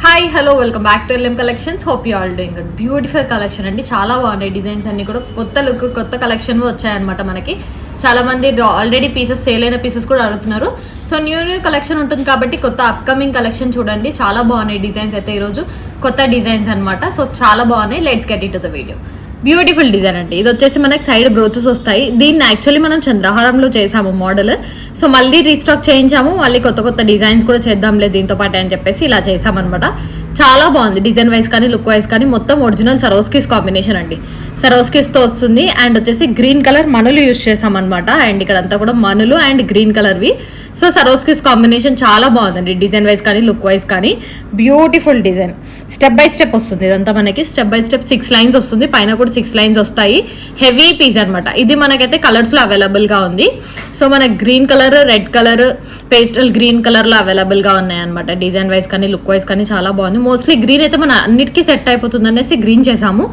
Hi hello welcome back to LM collections. Hope you all doing good. Beautiful collection అండి, చాలా బాగున్నాయి. Designs అన్ని కూడా కొత్త లుక్, కొత్త కలెక్షన్ వచ్చాయన్నమాట. మనకి చాలా మంది ఆల్రెడీ పీసెస్, సేల్ అయిన పీసెస్ కూడా అడుగుతున్నారు. సో న్యూ కలెక్షన్ ఉంటుంది కాబట్టి కొత్త అప్కమింగ్ కలెక్షన్ చూడండి. చాలా బాగున్నాయి డిజైన్స్ అయితే ఈరోజు కొత్త డిజైన్స్ అనమాట. సో చాలా బాగున్నాయి. Let's get it to the video. Beautiful design అండి. ఇది వచ్చేసి మనకి సైడ్ బ్రోచెస్ వస్తాయి. దీన్ని యాక్చువల్లీ మనం చంద్రహారంలో చేసాము మోడల్. సో మళ్ళీ రీస్టాక్ చేయించాము, మళ్ళీ కొత్త కొత్త డిజైన్స్ కూడా చేద్దాంలే దీంతో పాటు అని చెప్పేసి ఇలా చేసామన్నమాట. చాలా బాగుంది డిజైన్ వైజ్ కానీ లుక్ వైజ్ కానీ. మొత్తం ఒరిజినల్ సరోస్కీస్ కాంబినేషన్ అండి. సరోస్కీస్తో వస్తుంది. అండ్ వచ్చేసి గ్రీన్ కలర్ మనులు యూజ్ చేసామన్నమాట. అండ్ ఇక్కడ అంతా కూడా మనులు అండ్ గ్రీన్ కలర్వి. సో సరోస్కీస్ కాంబినేషన్ చాలా బాగుందండి, డిజైన్ వైజ్ కానీ లుక్ వైజ్ కానీ. Beautiful design. Step by step వస్తుంది ఇదంతా మనకి. స్టెప్ బై స్టెప్ 6 లైన్స్ వస్తుంది, పైన కూడా 6 లైన్స్ వస్తాయి. హెవీ పీస్ అనమాట. ఇది మనకైతే కలర్స్లో అవైలబుల్గా ఉంది. సో మనకి green colour, red colour, pastel green కలర్లో అవైలబుల్గా ఉన్నాయన్నమాట. డిజైన్ వైజ్ కానీ లుక్ వైజ్ కానీ చాలా బాగుంది. మోస్ట్లీ గ్రీన్ అయితే మన అన్నిటికీ సెట్ అయిపోతుంది అనేసి గ్రీన్ చేసాము.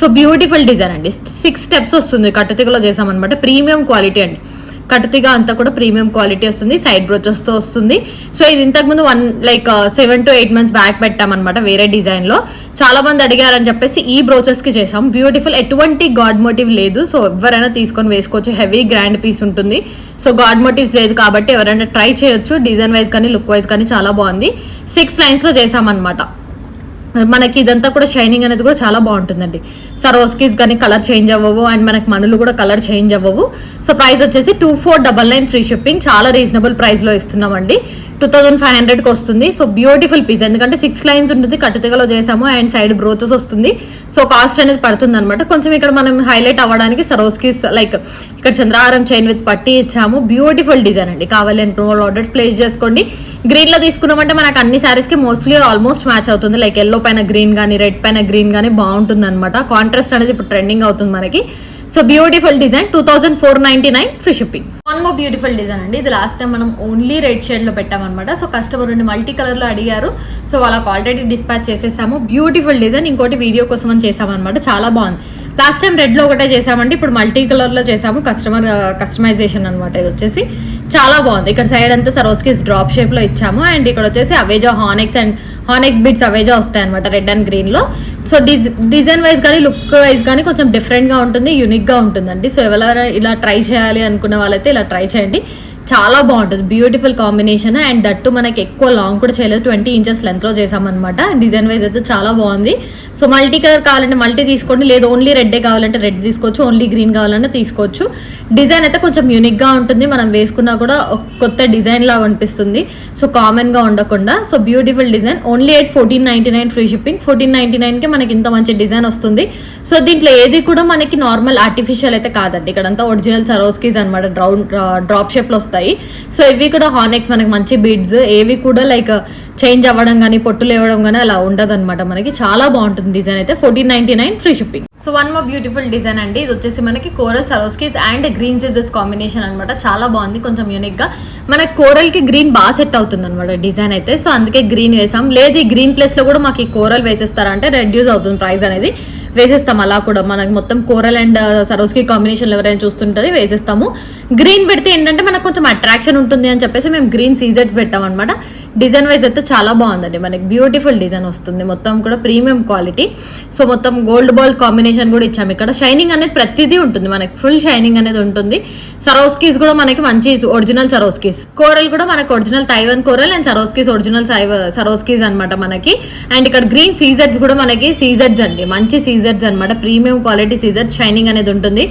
సో బ్యూటిఫుల్ డిజైన్ అండి. 6 స్టెప్స్ వస్తుంది, కట్టుతిగలో చేసామన్నమాట. ప్రీమియం క్వాలిటీ అండి. కట్టుతిగా అంతా కూడా ప్రీమియం క్వాలిటీ వస్తుంది. సైడ్ బ్రోచెస్తో వస్తుంది. సో ఇది ఇంతకుముందు 7 to 8 months బ్యాక్ పెట్టామన్నమాట వేరే డిజైన్లో. చాలా మంది అడిగారని చెప్పేసి ఈ బ్రోచెస్కి చేసాం. బ్యూటిఫుల్, ఎటువంటి గాడ్ మోటివ్ లేదు. సో ఎవరైనా తీసుకొని వేసుకోవచ్చు. హెవీ గ్రాండ్ పీస్ ఉంటుంది. సో గాడ్ మోటివ్స్ లేదు కాబట్టి ఎవరైనా ట్రై చేయొచ్చు. డిజైన్ వైజ్ కానీ లుక్ వైజ్ కానీ చాలా బాగుంది. 6 లైన్స్లో చేసామన్నమాట. మనకి ఇదంతా కూడా షైనింగ్ అనేది కూడా చాలా బాగుంటుందండి. సరోస్కీస్ కానీ కలర్ చేంజ్ అవ్వవు, అండ్ మనకి మనులు కూడా కలర్ చేంజ్ అవ్వవు. సో ప్రైస్ వచ్చేసి 2499 ఫ్రీ షిప్పింగ్. చాలా రీజనబుల్ ప్రైస్లో ఇస్తున్నామండి. 2500కి వస్తుంది. సో బ్యూటిఫుల్ పీస్, ఎందుకంటే 6 లైన్స్ ఉంటుంది, కట్టుతిగలో చేసాము అండ్ సైడ్ బ్రోచెస్ వస్తుంది. సో కాస్ట్ అనేది పడుతుంది అనమాట. కొంచెం ఇక్కడ మనం హైలైట్ అవ్వడానికి సరోస్కీస్ ఇక్కడ చంద్రహారం చైన్ విత్ పట్టి ఇచ్చాము. బ్యూటిఫుల్ డిజైన్ అండి. కావాలి అనుకున్న ఆర్డర్స్ ప్లేస్ చేసుకోండి. గ్రీన్లో తీసుకున్నామంటే మనకు అన్ని శారీస్కి మోస్ట్లీ ఆల్మోస్ట్ మ్యాచ్ అవుతుంది. లైక్ ఎల్లో పైన గ్రీన్ కానీ, రెడ్ పైన గ్రీన్ కానీ బాగుంటుంది అనమాట. కాంట్రాస్ట్ అనేది ఇప్పుడు ట్రెండింగ్ అవుతుంది మనకి. So beautiful design. 2499 free shipping. One more beautiful design అండి. ఇది లాస్ట్ టైం మనం ఓన్లీ రెడ్ షేడ్లో పెట్టామన్నమాట. సో కస్టమర్ నుండి మల్టీ కలర్లో అడిగారు. సో వాళ్ళకి ఆల్రెడీ డిస్పాచ్ చేసేసాము. Beautiful design. ఇంకోటి వీడియో కోసం అని చేసామన్నమాట. చాలా బాగుంది. లాస్ట్ టైం రెడ్లో ఒకటే చేసామండి, ఇప్పుడు మల్టీ కలర్లో చేసాము. కస్టమైజేషన్ అనమాట. ఇది వచ్చేసి చాలా బాగుంది. ఇక్కడ సైడ్ అంతా సరోస్కీస్ డ్రాప్ షేప్లో ఇచ్చాము. అండ్ ఇక్కడ వచ్చేసి అవేజా హానెక్స్ బిట్స్ అవేజా వస్తాయి అనమాట, రెడ్ అండ్ గ్రీన్లో. సో డిజైన్ వైజ్ కానీ లుక్ వైజ్ కానీ కొంచెం డిఫరెంట్గా ఉంటుంది, యూనిక్గా ఉంటుందండి. సో ఎవరైనా ఇలా ట్రై చేయాలి అనుకున్న వాళ్ళైతే ఇలా ట్రై చేయండి. చాలా బాగుంటుంది. Beautiful combination. అండ్ దట్టు మనకి ఎక్కువ లాంగ్ కూడా చేయలేదు, 20 inches లెంత్లో చేసామన్నమాట. డిజైన్ వైజ్ అయితే చాలా బాగుంది. సో మల్టీ కలర్ కావాలంటే మల్టీ తీసుకోండి, లేదు ఓన్లీ రెడ్డే కావాలంటే రెడ్ తీసుకోవచ్చు, ఓన్లీ గ్రీన్ కావాలంటే తీసుకోవచ్చు. డిజైన్ అయితే కొంచెం యూనిక్గా ఉంటుంది, మనం వేసుకున్నా కూడా కొత్త డిజైన్ లాగా అనిపిస్తుంది. సో కామన్గా ఉండకుండా. So beautiful design. Only 1499 free shipping. 1499కి మనకి ఇంత మంచి డిజైన్ వస్తుంది. సో దీంట్లో ఏది కూడా మనకి నార్మల్ ఆర్టిఫిషియల్ అయితే కాదండి. ఇక్కడంతా ఒరిజినల్ సరోస్కీస్ అనమాట, డ్రాప్ షేప్లో వస్తాయి. సో ఇవి కూడా హానెక్స్ మనకి మంచి బీడ్స్, ఏవి కూడా లైక్ చేంజ్ అవ్వడం కానీ పొట్టులు ఇవ్వడం కానీ అలా ఉండదు అనమాట. మనకి చాలా బాగుంటుంది డిజైన్ అయితే. 1499 free shipping. So one more beautiful design అండి. ఇది వచ్చేసి మనకి కోరల్ సరోస్కీస్ అండ్ గ్రీన్ సీజర్స్ కాంబినేషన్ అనమాట. చాలా బాగుంది, కొంచెం యూనిక్ గా. మనకి కోరల్ కి గ్రీన్ బాగా సెట్ అవుతుంది అనమాట డిజైన్ అయితే. సో అందుకే గ్రీన్ వేసాం. లేదు ఈ గ్రీన్ ప్లేస్ లో కూడా మాకు ఈ కోరల్ వేసేస్తారంటే రెడ్యూస్ అవుతుంది ప్రైస్ అనేది, వేసేస్తాం. అలా కూడా మనకి మొత్తం కోరల్ అండ్ సరోస్కీ కాంబినేషన్ ఎవరైనా చూస్తుంటుంది వేసేస్తాము. గ్రీన్ పెడితే ఏంటంటే మనకు కొంచెం అట్రాక్షన్ ఉంటుంది అని చెప్పేసి మేము గ్రీన్ సీజర్స్ పెట్టాం అనమాట. డిజైన్ వైజ్ అయితే చాలా బాగుందండి. మనకి బ్యూటిఫుల్ డిజైన్ వస్తుంది. మొత్తం కూడా ప్రీమియం క్వాలిటీ. సో మొత్తం గోల్డ్ బాల్ కాంబినేషన్ కూడా ఇచ్చాము. ఇక్కడ షైనింగ్ అనేది ప్రతిదీ ఉంటుంది, మనకి ఫుల్ షైనింగ్ అనేది ఉంటుంది. సరోస్కీస్ కూడా మనకి మంచి ఒరిజినల్ సరోస్కీస్. కోరల్ కూడా మనకి original Taiwan coral and swarovskis original swarovskis అనమాట మనకి. అండ్ ఇక్కడ గ్రీన్ సీజర్స్ కూడా మనకి సీజర్స్ అండి, మంచి సీజర్స్ అనమాట. Premium quality scissors. షైనింగ్ అనేది ఉంటుంది.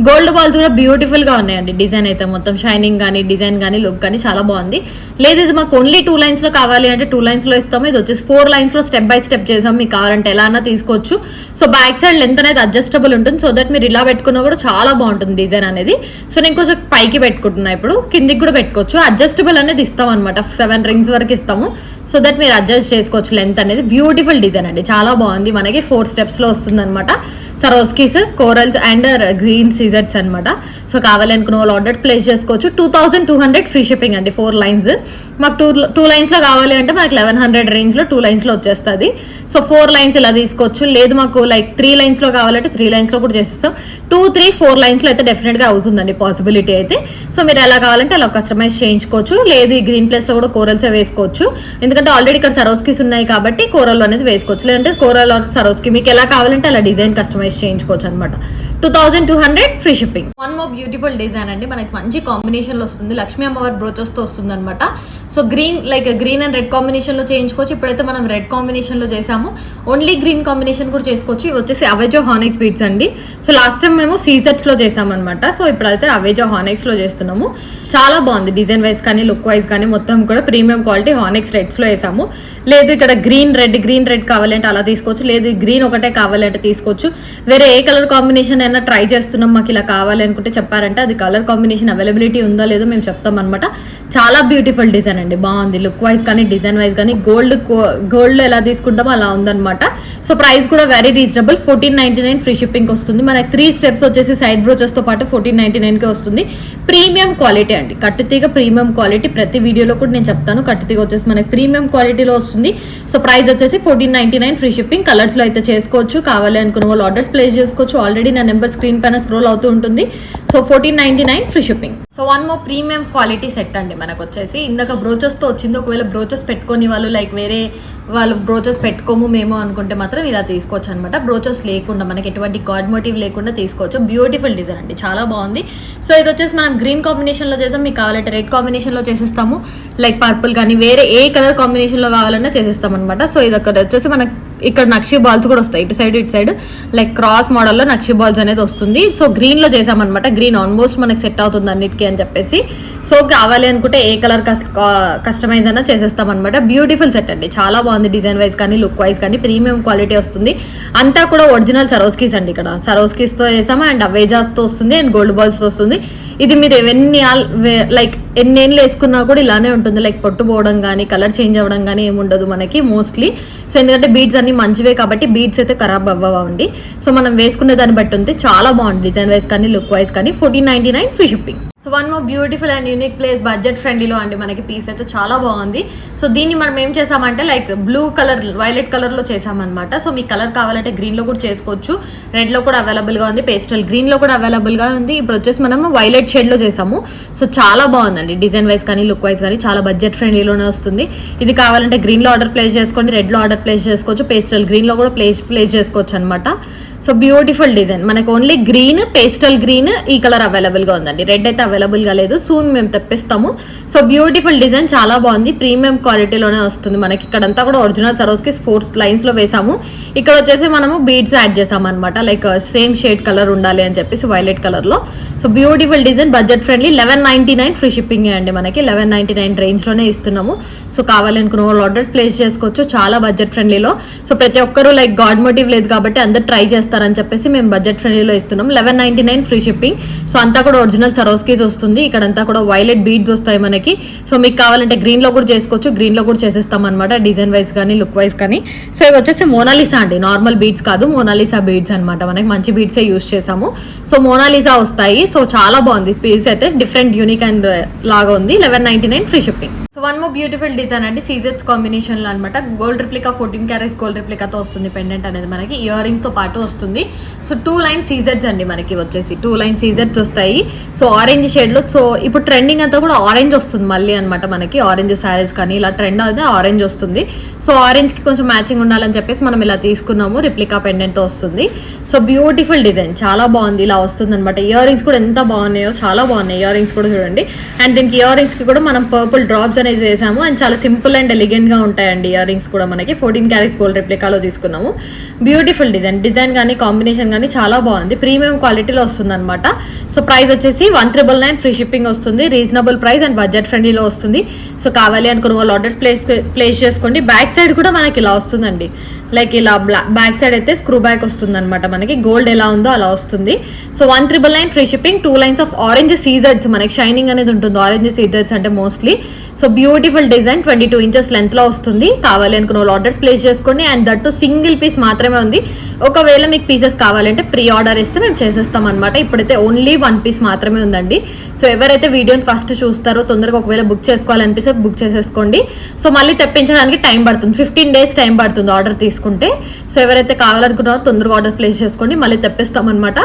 గోల్డ్ బాల్స్ కూడా బ్యూటిఫుల్ గా ఉన్నాయండి. డిజైన్ అయితే మొత్తం షైనింగ్ కానీ, డిజైన్ కానీ, లుక్ కానీ చాలా బాగుంది. లేదు ఇది మాకు ఓన్లీ 2 lines లో కావాలి అంటే 2 lines లో ఇస్తాము. ఇది వచ్చేసి 4 lines లో స్టెప్ బై స్టెప్ చేసాం. మీకు కావాలంటే ఎలా అన్నా తీసుకోవచ్చు. సో బ్యాక్ సైడ్ లెంత్ అనేది అడ్జస్టబుల్ ఉంటుంది. సో దట్ మీరు ఇలా పెట్టుకున్నా కూడా చాలా బాగుంటుంది డిజైన్ అనేది. సో నేను కొంచెం పైకి పెట్టుకుంటున్నా, ఇప్పుడు కిందికి కూడా పెట్టుకోవచ్చు. అడ్జస్టబుల్ అనేది ఇస్తాం అనమాట. 7 rings వరకు ఇస్తాము. సో దట్ మీరు అడ్జస్ట్ చేసుకోవచ్చు లెంత్ అనేది. బ్యూటిఫుల్ డిజైన్ అండి, చాలా బాగుంది. మనకి 4 steps లో వస్తుంది అనమాట. సరోస్కీస్, కోరల్స్ అండ్ గ్రీన్ సీజర్స్ అనమాట. సో కావాలనుకున్న వాళ్ళు ఆర్డర్స్ ప్లేస్ చేసుకోవచ్చు. 2200 ఫ్రీ షిప్పింగ్ అండి. 4 lines. మాకు 2 lines లైన్స్లో కావాలి అంటే మనకి 1100 రేంజ్లో 2 లైన్స్లో వచ్చేస్తుంది. సో 4 లైన్స్ ఇలా తీసుకోవచ్చు. లేదు మాకు లైక్ 3 లైన్స్లో కావాలంటే 3 లైన్స్లో కూడా చేసేస్తాం. 2, 3, 4 లైన్స్లో అయితే డెఫినెట్గా అవుతుందండి పాసిబిలిటీ అయితే. సో మీరు ఎలా కావాలంటే అలా కస్టమైజ్ చేయించుకోవచ్చు. లేదు ఈ గ్రీన్ ప్లేస్లో కూడా కోరల్సే వేసుకోవచ్చు. ఎందుకంటే ఆల్రెడీ ఇక్కడ సరోస్కీస్ ఉన్నాయి కాబట్టి కోరల్ అనేది వేసుకోవచ్చు. లేదంటే కోరల్ సరోస్కి మీకు ఎలా కావాలంటే అలా డిజైన్ కస్టమైజ్ చేయించుకోవచ్చు అనమాట. 2200 free shipping. One more beautiful design అండి, మనకి మంచి కాంబినేషన్లో వస్తుంది. లక్ష్మీ అమ్మవారి బ్రోచెస్తో వస్తుంది అనమాట. సో గ్రీన్ అండ్ రెడ్ కాంబినేషన్లో చేయించుకోవచ్చు. ఇప్పుడైతే మనం రెడ్ కాంబినేషన్లో చేసాము. ఓన్లీ గ్రీన్ కాంబినేషన్ కూడా చేసుకోవచ్చు. ఇవి వచ్చేసి అవేజో హానెక్స్ బీడ్స్ అండి. సో లాస్ట్ టైం మేము సీజెట్స్లో చేసామన్నమాట. సో ఇప్పుడైతే అవేజో హానెక్స్లో చేస్తున్నాము. చాలా బాగుంది డిజైన్ వైజ్ కానీ లుక్ వైజ్ కానీ మొత్తం కూడా ప్రీమియం క్వాలిటీ హానెక్స్ రెడ్స్లో వేసాము. లేదు ఇక్కడ గ్రీన్ రెడ్ కావాలంటే అలా తీసుకోవచ్చు. లేదు గ్రీన్ ఒకటే కావాలంటే తీసుకోవచ్చు. వేరే ఏ కలర్ కాంబినేషన్ అయినా ట్రై చేస్తున్నాం, మాకు ఇలా కావాలి అనుకుంటే చెప్పారంటే అది కలర్ కాంబినేషన్ అవైలబిలిటీ ఉందో లేదో మేము చెప్తాం అనమాట. చాలా బ్యూటిఫుల్ డిజైన్ అండి, బాగుంది లుక్ వైజ్ కానీ డిజైన్ వైజ్ కానీ. గోల్డ్ ఎలా తీసుకుంటామో అలా ఉందన్నమాట. సో ప్రైస్ కూడా వెరీ రీజనబుల్. 1499 ఫ్రీ షిప్పింగ్ వస్తుంది. మనకి 3 స్టెప్స్ వచ్చేసి సైడ్ బ్రోచెస్తో పాటు 1499కే వస్తుంది. ప్రీమియం క్వాలిటీ అండి, కట్టుతీగ ప్రీమియం క్వాలిటీ. ప్రతి వీడియోలో కూడా నేను చెప్తాను, కట్టుతీగ వచ్చేసి మనకి ప్రీమియం క్వాలిటీలో వస్తుంది. సో ప్రైస్ వచ్చేసి 1499 ఫ్రీ షిప్పింగ్. కలర్స్లో అయితే చేసుకోవచ్చు. కావాలి అనుకున్న వాళ్ళు ఆర్డర్స్ ప్లేస్ చేసుకోవచ్చు. ఆల్రెడీ నా నెంబర్ స్క్రీన్ పైన స్క్రోల్ అవుతూ ఉంటుంది. So 1499 free shipping. So one more premium quality set అండి మనకు వచ్చేసి. ఇందాక బ్రోచెస్తో వచ్చింది. ఒకవేళ బ్రోచెస్ పెట్టుకొని వాళ్ళు లైక్ వేరే వాళ్ళు బ్రోచెస్ పెట్టుకోము మేము అనుకుంటే మాత్రం ఇలా తీసుకోవచ్చు అనమాట. బ్రోచెస్ లేకుండా మనకి ఎటువంటి గాడ్ మోటివ్ లేకుండా తీసుకోవచ్చు. బ్యూటిఫుల్ డిజైన్ అండి, చాలా బాగుంది. సో ఇది వచ్చేసి మనం గ్రీన్ కాంబినేషన్లో చేసాం. మీకు కావాలంటే రెడ్ కాంబినేషన్లో చేసేస్తాము. లైక్ పర్పుల్ కానీ వేరే ఏ కలర్ కాంబినేషన్లో కావాలన్నా చేసేస్తాం అనమాట. సో ఇది అక్కడ వచ్చేసి మనకి ఇక్కడ నక్షి బాల్స్ కూడా వస్తాయి. ఇటు సైడ్ లైక్ క్రాస్ మోడల్లో నక్షి బాల్స్ అనేది వస్తుంది. సో గ్రీన్లో చేసామన్నమాట. గ్రీన్ ఆల్మోస్ట్ మనకి సెట్ అవుతుంది అన్నిటికీ అని చెప్పేసి. సో కావాలి అనుకుంటే ఏ కలర్ కస్టమైజ్ అయినా చేసేస్తాం అనమాట. బ్యూటిఫుల్ సెట్ అండి, చాలా బాగుంది డిజైన్ వైజ్ కానీ లుక్ వైజ్ కానీ. ప్రీమియం క్వాలిటీ వస్తుంది. అంతా కూడా ఒరిజినల్ సరోస్కీస్ అండి. ఇక్కడ సరోస్కీస్తో చేసాము అండ్ అవేజాస్తో వస్తుంది అండ్ గోల్డ్ బాల్స్తో వస్తుంది. ఇది మీరు లైక్ ఎన్నేళ్ళు వేసుకున్నా కూడా ఇలానే ఉంటుంది. లైక్ పొట్టు పోవడం కానీ కలర్ చేంజ్ అవ్వడం కానీ ఏముండదు మనకి మోస్ట్లీ. సో ఎందుకంటే బీడ్స్ అన్ని మంచివే కాబట్టి బీడ్స్ అయితే ఖరాబ్ అవ్వండి. సో మనం వేసుకునే దాన్ని బట్టి ఉంది. చాలా బాగుంది డిజైన్ వైజ్ కానీ లుక్ వైజ్ కానీ. 1499 free shipping. So one more beautiful and unique place budget ఫ్రెండ్లీలో అండి మనకి పీస్ అయితే చాలా బాగుంది. సో దీన్ని మనం ఏం చేసామంటే లైక్ బ్లూ కలర్ వైలెట్ కలర్లో చేసామన్నమాట. సో మీకు కలర్ కావాలంటే గ్రీన్లో కూడా చేసుకోవచ్చు. రెడ్లో కూడా అవైలబుల్గా ఉంది, పేస్టల్ గ్రీన్లో కూడా అవైలబుల్గా ఉంది. ఇప్పుడు వచ్చేసి మనం వైలెట్ షేడ్లో చేసాము. సో చాలా బాగుందండి డిజైన్ వైజ్ కానీ లుక్ వైజ్ కానీ. చాలా బడ్జెట్ ఫ్రెండ్లీలోనే వస్తుంది. ఇది కావాలంటే గ్రీన్లో ఆర్డర్ ప్లేస్ చేసుకోండి, రెడ్లో ఆర్డర్ ప్లేస్ చేసుకోవచ్చు, పేస్టల్ గ్రీన్లో కూడా ప్లేస్ చేసుకోవచ్చు అనమాట. So beautiful design. మనకు ఓన్లీ గ్రీన్, పేస్టల్ గ్రీన్ ఈ కలర్ అవైలబుల్గా ఉందండి. రెడ్ అయితే అవైలబుల్గా లేదు, సూన్ మేము తెప్పిస్తాము. సో బ్యూటిఫుల్ డిజైన్, చాలా బాగుంది. ప్రీమియం క్వాలిటీలోనే వస్తుంది మనకి. ఇక్కడంతా కూడా ఒరిజినల్ సరోస్కి 4 లైన్స్లో వేసాము. ఇక్కడ వచ్చేసి మనము బీడ్స్ యాడ్ చేసాము అనమాట. లైక్ సేమ్ షేడ్ కలర్ ఉండాలి అని చెప్పేసి వైలెట్ కలర్లో. So beautiful design, budget friendly. 1199 free shipping అండి మనకి. 1199 రేంజ్లోనే ఇస్తున్నాము. సో కావాలనుకున్న వాళ్ళు ఆర్డర్స్ ప్లేస్ చేసుకోవచ్చు. చాలా బడ్జెట్ ఫ్రెండ్లీలో. సో ప్రతి ఒక్కరు లైక్ గాడ్ మోటివ్ లేదు కాబట్టి అందరు ట్రై చేస్తారని చెప్పేసి మేము బడ్జెట్ ఫ్రెండ్లీలో ఇస్తున్నాం. 1199 ఫ్రీ షిప్పింగ్. సో అంతా కూడా ఒరిజినల్ సరోస్కీస్ వస్తుంది. ఇక్కడంతా కూడా వైలెట్ బీడ్స్ వస్తాయి మనకి. సో మీకు కావాలంటే గ్రీన్లో కూడా చేసుకోవచ్చు, గ్రీన్లో కూడా చేసేస్తాం అనమాట. డిజైన్ వైజ్ కానీ లుక్ వైజ్ కానీ. సో ఇవి వచ్చేసి మోనాలిసా అండి, నార్మల్ బీడ్స్ కాదు, మోనాలిసా బీడ్స్ అనమాట. మనకి మంచి బీడ్సే యూజ్ చేసాము. సో మోనాలిసా వస్తాయి. సో చాలా బాగుంది పీస్ అయితే, డిఫరెంట్ యూనిక్ అండ్ లాగా ఉంది. 1199 free shipping. So one more beautiful design అండి, సీజెట్స్ కాంబినేషన్లో అనమాట. గోల్డ్ రిప్లికా 14 క్యారెట్స్ గోల్డ్ రిప్లికాతో వస్తుంది పెండెంట్ అనేది మనకి. ఇయర్ రింగ్స్తో పాటు వస్తుంది. సో 2 లైన్ సీజెట్స్ అండి మనకి వచ్చేసి. 2 లైన్ సీజెట్స్ వస్తాయి. సో ఆరెంజ్ షేడ్లో. సో ఇప్పుడు ట్రెండింగ్ అంతా కూడా ఆరెంజ్ వస్తుంది మళ్ళీ అనమాట మనకి. ఆరెంజ్ శారీస్ కానీ ఇలా ట్రెండ్ అయితే ఆరెంజ్ వస్తుంది. సో ఆరెంజ్కి కొంచెం మ్యాచింగ్ ఉండాలని చెప్పేసి మనం ఇలా తీసుకున్నాము. రిప్లికా పెండెంట్తో వస్తుంది. సో బ్యూటిఫుల్ డిజైన్, చాలా బాగుంది. ఇలా వస్తుంది అనమాట. ఇయర్ రింగ్స్ కూడా ఎంత బాగున్నాయో, చాలా బాగున్నాయి ఇయర్ రింగ్స్ కూడా చూడండి. అండ్ దీనికి ఇయర్ రింగ్స్కి కూడా మనం పర్పుల్ డ్రాప్స్ అనేది వేసాము. అండ్ చాలా సింపుల్ అండ్ ఎలిగెంట్గా ఉంటాయండి ఇయర్ రింగ్స్ కూడా మనకి. 14 క్యారెట్ గోల్డ్ రిప్లికాలో తీసుకున్నాము. బ్యూటిఫుల్ డిజైన్ కానీ కాంబినేషన్ కానీ చాలా బాగుంది. ప్రీమియం క్వాలిటీలో వస్తుంది అనమాట. సో ప్రైస్ వచ్చేసి 1999 ఫ్రీ షిప్పింగ్ వస్తుంది. రీజనబుల్ ప్రైస్ అండ్ బడ్జెట్ ఫ్రెండ్లీలో వస్తుంది. సో కావాలి అనుకున్న వాళ్ళు ఆర్డర్స్ ప్లేస్ చేసుకోండి. బ్యాక్ సైడ్ కూడా మనకి ఇలా వస్తుందండి. లైక్ ఇలా బ్యాక్ సైడ్ అయితే స్క్రూ బ్యాక్ వస్తుంది అనమాట మనకి. గోల్డ్ ఎలా ఉందో అలా వస్తుంది. So 1999 free shipping. 2 lines of orange సీజర్స్ మనకి. షైనింగ్ అనేది ఉంటుంది ఆరెంజ్ సీజర్స్ అంటే mostly. So beautiful design, 22 inches లెంత్లో వస్తుంది. కావాలి అనుకున్న వాళ్ళు ఆర్డర్స్ ప్లేస్ చేసుకోండి. అండ్ దట్టు సింగిల్ పీస్ మాత్రమే ఉంది. ఒకవేళ మీకు పీసెస్ కావాలంటే ప్రీ ఆర్డర్ ఇస్తే మేము చేసేస్తాం అనమాట. ఇప్పుడైతే ఓన్లీ 1 పీస్ మాత్రమే ఉందండి. సో ఎవరైతే వీడియోని ఫస్ట్ చూస్తారో తొందరగా ఒకవేళ బుక్ చేసుకోవాలనిపిస్తే బుక్ చేసేసుకోండి. సో మళ్ళీ తెప్పించడానికి టైం పడుతుంది, 15 days టైం పడుతుంది ఆర్డర్ తీసుకుంటే. సో ఎవరైతే కావాలనుకుంటారో తొందరగా ఆర్డర్ ప్లేస్ చేసుకోండి, మళ్ళీ తెప్పిస్తాం అనమాట.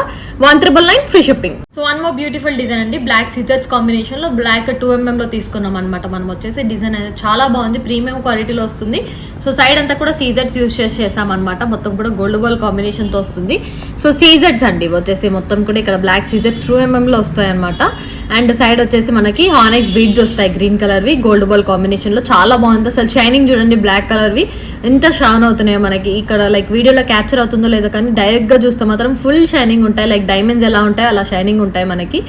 1999 free shipping. So 1 more beautiful design అండి, బ్లాక్ సిజర్స్ కాంబినేషన్ లో బ్లాక్ 2mm లో తీసుకున్నాం అనమాట. మనం వచ్చేసి డిజైన్ అనేది చాలా బాగుంది, ప్రీమియం క్వాలిటీలో వస్తుంది. సో సైడ్ అంతా కూడా సీజర్స్ యూజ్ చేసామన్నమాట, మొత్తం కూడా గోల్డ్ బాల్ కాంబినేషన్ తో వస్తుంది. సో సీజర్స్ అండి వచ్చేసి మొత్తం కూడా ఇక్కడ బ్లాక్ సీజర్స్ 2mm లో వస్తాయి అనమాట. అండ్ సైడ్ వచ్చేసి మనకి హానెక్స్ బీడ్స్ వస్తాయి గ్రీన్ కలర్ వి, గోల్డ్ బాల్ కాంబినేషన్ లో చాలా బాగుంది. అసలు షైనింగ్ చూడండి, బ్లాక్ కలర్ వి ఎంత షైన్ అవుతున్నాయో మనకి. ఇక్కడ లైక్ వీడియోలో క్యాప్చర్ అవుతుందో లేదో కానీ డైరెక్ట్ గా చూస్తే మాత్రం ఫుల్ షైనింగ్ ఉంటాయి, లైక్ డైమండ్స్ ఎలా ఉంటాయి అలా షైనింగ్ ఉంటాయి మనకి.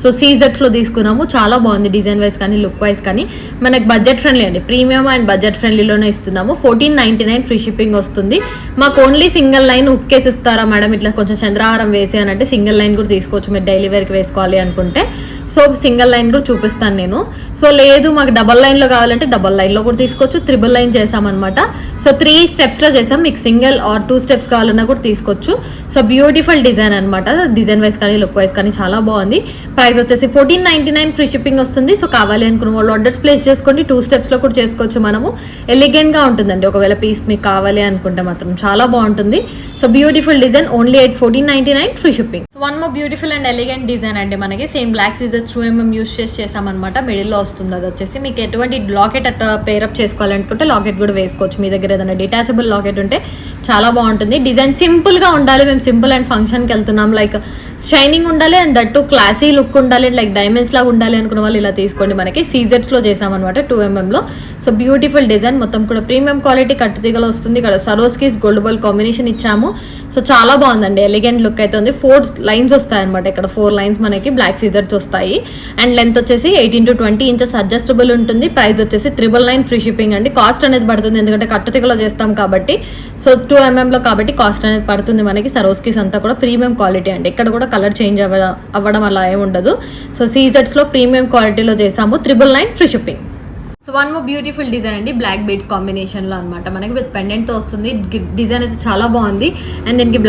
సో సీజర్స్లో తీసుకున్నాము, చాలా బాగుంది డిజైన్ వైజ్ కానీ లుక్ వైజ్ కానీ. మనకి బడ్జెట్ ఫ్రెండ్లీ అండి, ప్రీమియం అండ్ బడ్జెట్ ఫ్రెండ్లీలోనే ఇస్తున్నాము. 1499 ఫ్రీ షిప్పింగ్ వస్తుంది. మాకు ఓన్లీ సింగిల్ లైన్ ఉక్కేసి ఇస్తారా మేడం, ఇట్లా కొంచెం చంద్రహారం వేసి అని అంటే సింగిల్ లైన్ కూడా తీసుకోవచ్చు మీరు డైలీ వేర్కి వేసుకోవాలి అనుకుంటే. సో సింగిల్ లైన్ కూడా చూపిస్తాను నేను. సో లేదు మాకు డబల్ లైన్లో కావాలంటే డబల్ లైన్లో కూడా తీసుకోవచ్చు, 3 లైన్ చేసామన్నమాట. సో 3 స్టెప్స్లో చేసాం, మీకు సింగిల్ ఆర్ 2 స్టెప్స్ కావాలన్నా కూడా తీసుకోవచ్చు. సో బ్యూటిఫుల్ డిజైన్ అనమాట, డిజైన్ వైజ్ కానీ లుక్ వైజ్ కానీ చాలా బాగుంది. ప్రైస్ వచ్చేసి 1499 ఫ్రీ షిప్పింగ్ వస్తుంది. సో కావాలి అనుకున్న వాళ్ళు ఆర్డర్స్ ప్లేస్ చేసుకోండి, 2 స్టెప్స్లో కూడా చేసుకోవచ్చు మనము. ఎలిగెంట్గా ఉంటుందండి, ఒకవేళ పీస్ మీకు కావాలి అనుకుంటే మాత్రం చాలా బాగుంటుంది. So beautiful design, only at 1499 free shipping. So 1 more beautiful and elegant design అండి, మనకి same black scissors 2mm use చేసామన్నమాట. మిడిల్లో వస్తుంది అది వచ్చేసి. మీకు ఎటువంటి లాకెట్ అట్లా పేరప్ చేసుకోవాలనుకుంటే లాకెట్ కూడా వేసుకోవచ్చు, మీ దగ్గర ఏదైనా డిటాచబుల్ లాకెట్ ఉంటే చాలా బాగుంటుంది. డిజైన్ సింపుల్గా ఉండాలి, మేము సింపుల్ అండ్ ఫంక్షన్కి వెళ్తున్నాం, లైక్ షైనింగ్ ఉండాలి అండ్ దట్టు క్లాసీ లుక్ ఉండాలి, లైక్ డైమండ్స్ లాగా ఉండాలి అనుకున్న వాళ్ళు ఇలా తీసుకోండి. మనకి సీజర్స్లో చేసామన్నమాట 2mm లో. సో బ్యూటిఫుల్ డిజైన్, మొత్తం కూడా ప్రీమియం క్వాలిటీ కట్టుతీగలో వస్తుంది. ఇక్కడ సరోస్కీస్ గోల్డ్ బాల్ కాంబినేషన్ ఇచ్చాము. సో చాలా బాగుందండి, ఎలిగెంట్ లుక్ అయితే ఉంది. 4 లైన్స్ వస్తాయి అనమాట, ఇక్కడ 4 లైన్స్ మనకి బ్లాక్ సీజర్స్ వస్తాయి. అండ్ లెంత్ వచ్చేసి 18 to 20 inches అడ్జస్టబుల్ ఉంటుంది. ప్రైస్ వచ్చేసి 999 ఫ్రీ షిప్పింగ్ అండి. కాస్ట్ అనేది పడుతుంది ఎందుకంటే కట్టుతీగలో చేస్తాం కాబట్టి. సో 2mm లో కాబట్టి కాస్ట్ అనేది పడుతుంది మనకి. సరోస్కీస్ అంతా కూడా ప్రీమియం క్వాలిటీ అండి, ఇక్కడ కూడా కలర్ చేంజ్ అవ్వడం అలా ఏమి ఉండదు. సో సీజర్స్లో ప్రీమియం క్వాలిటీలో చేసాము, 999 free shipping. So 1 more beautiful design అండి, బ్లాక్ బీడ్స్ కాంబినేషన్లో అనమాట. మనకి విత్ పెండెంట్తో వస్తుంది. డిజైన్ అయితే చాలా బాగుంది. అండ్ దీనికి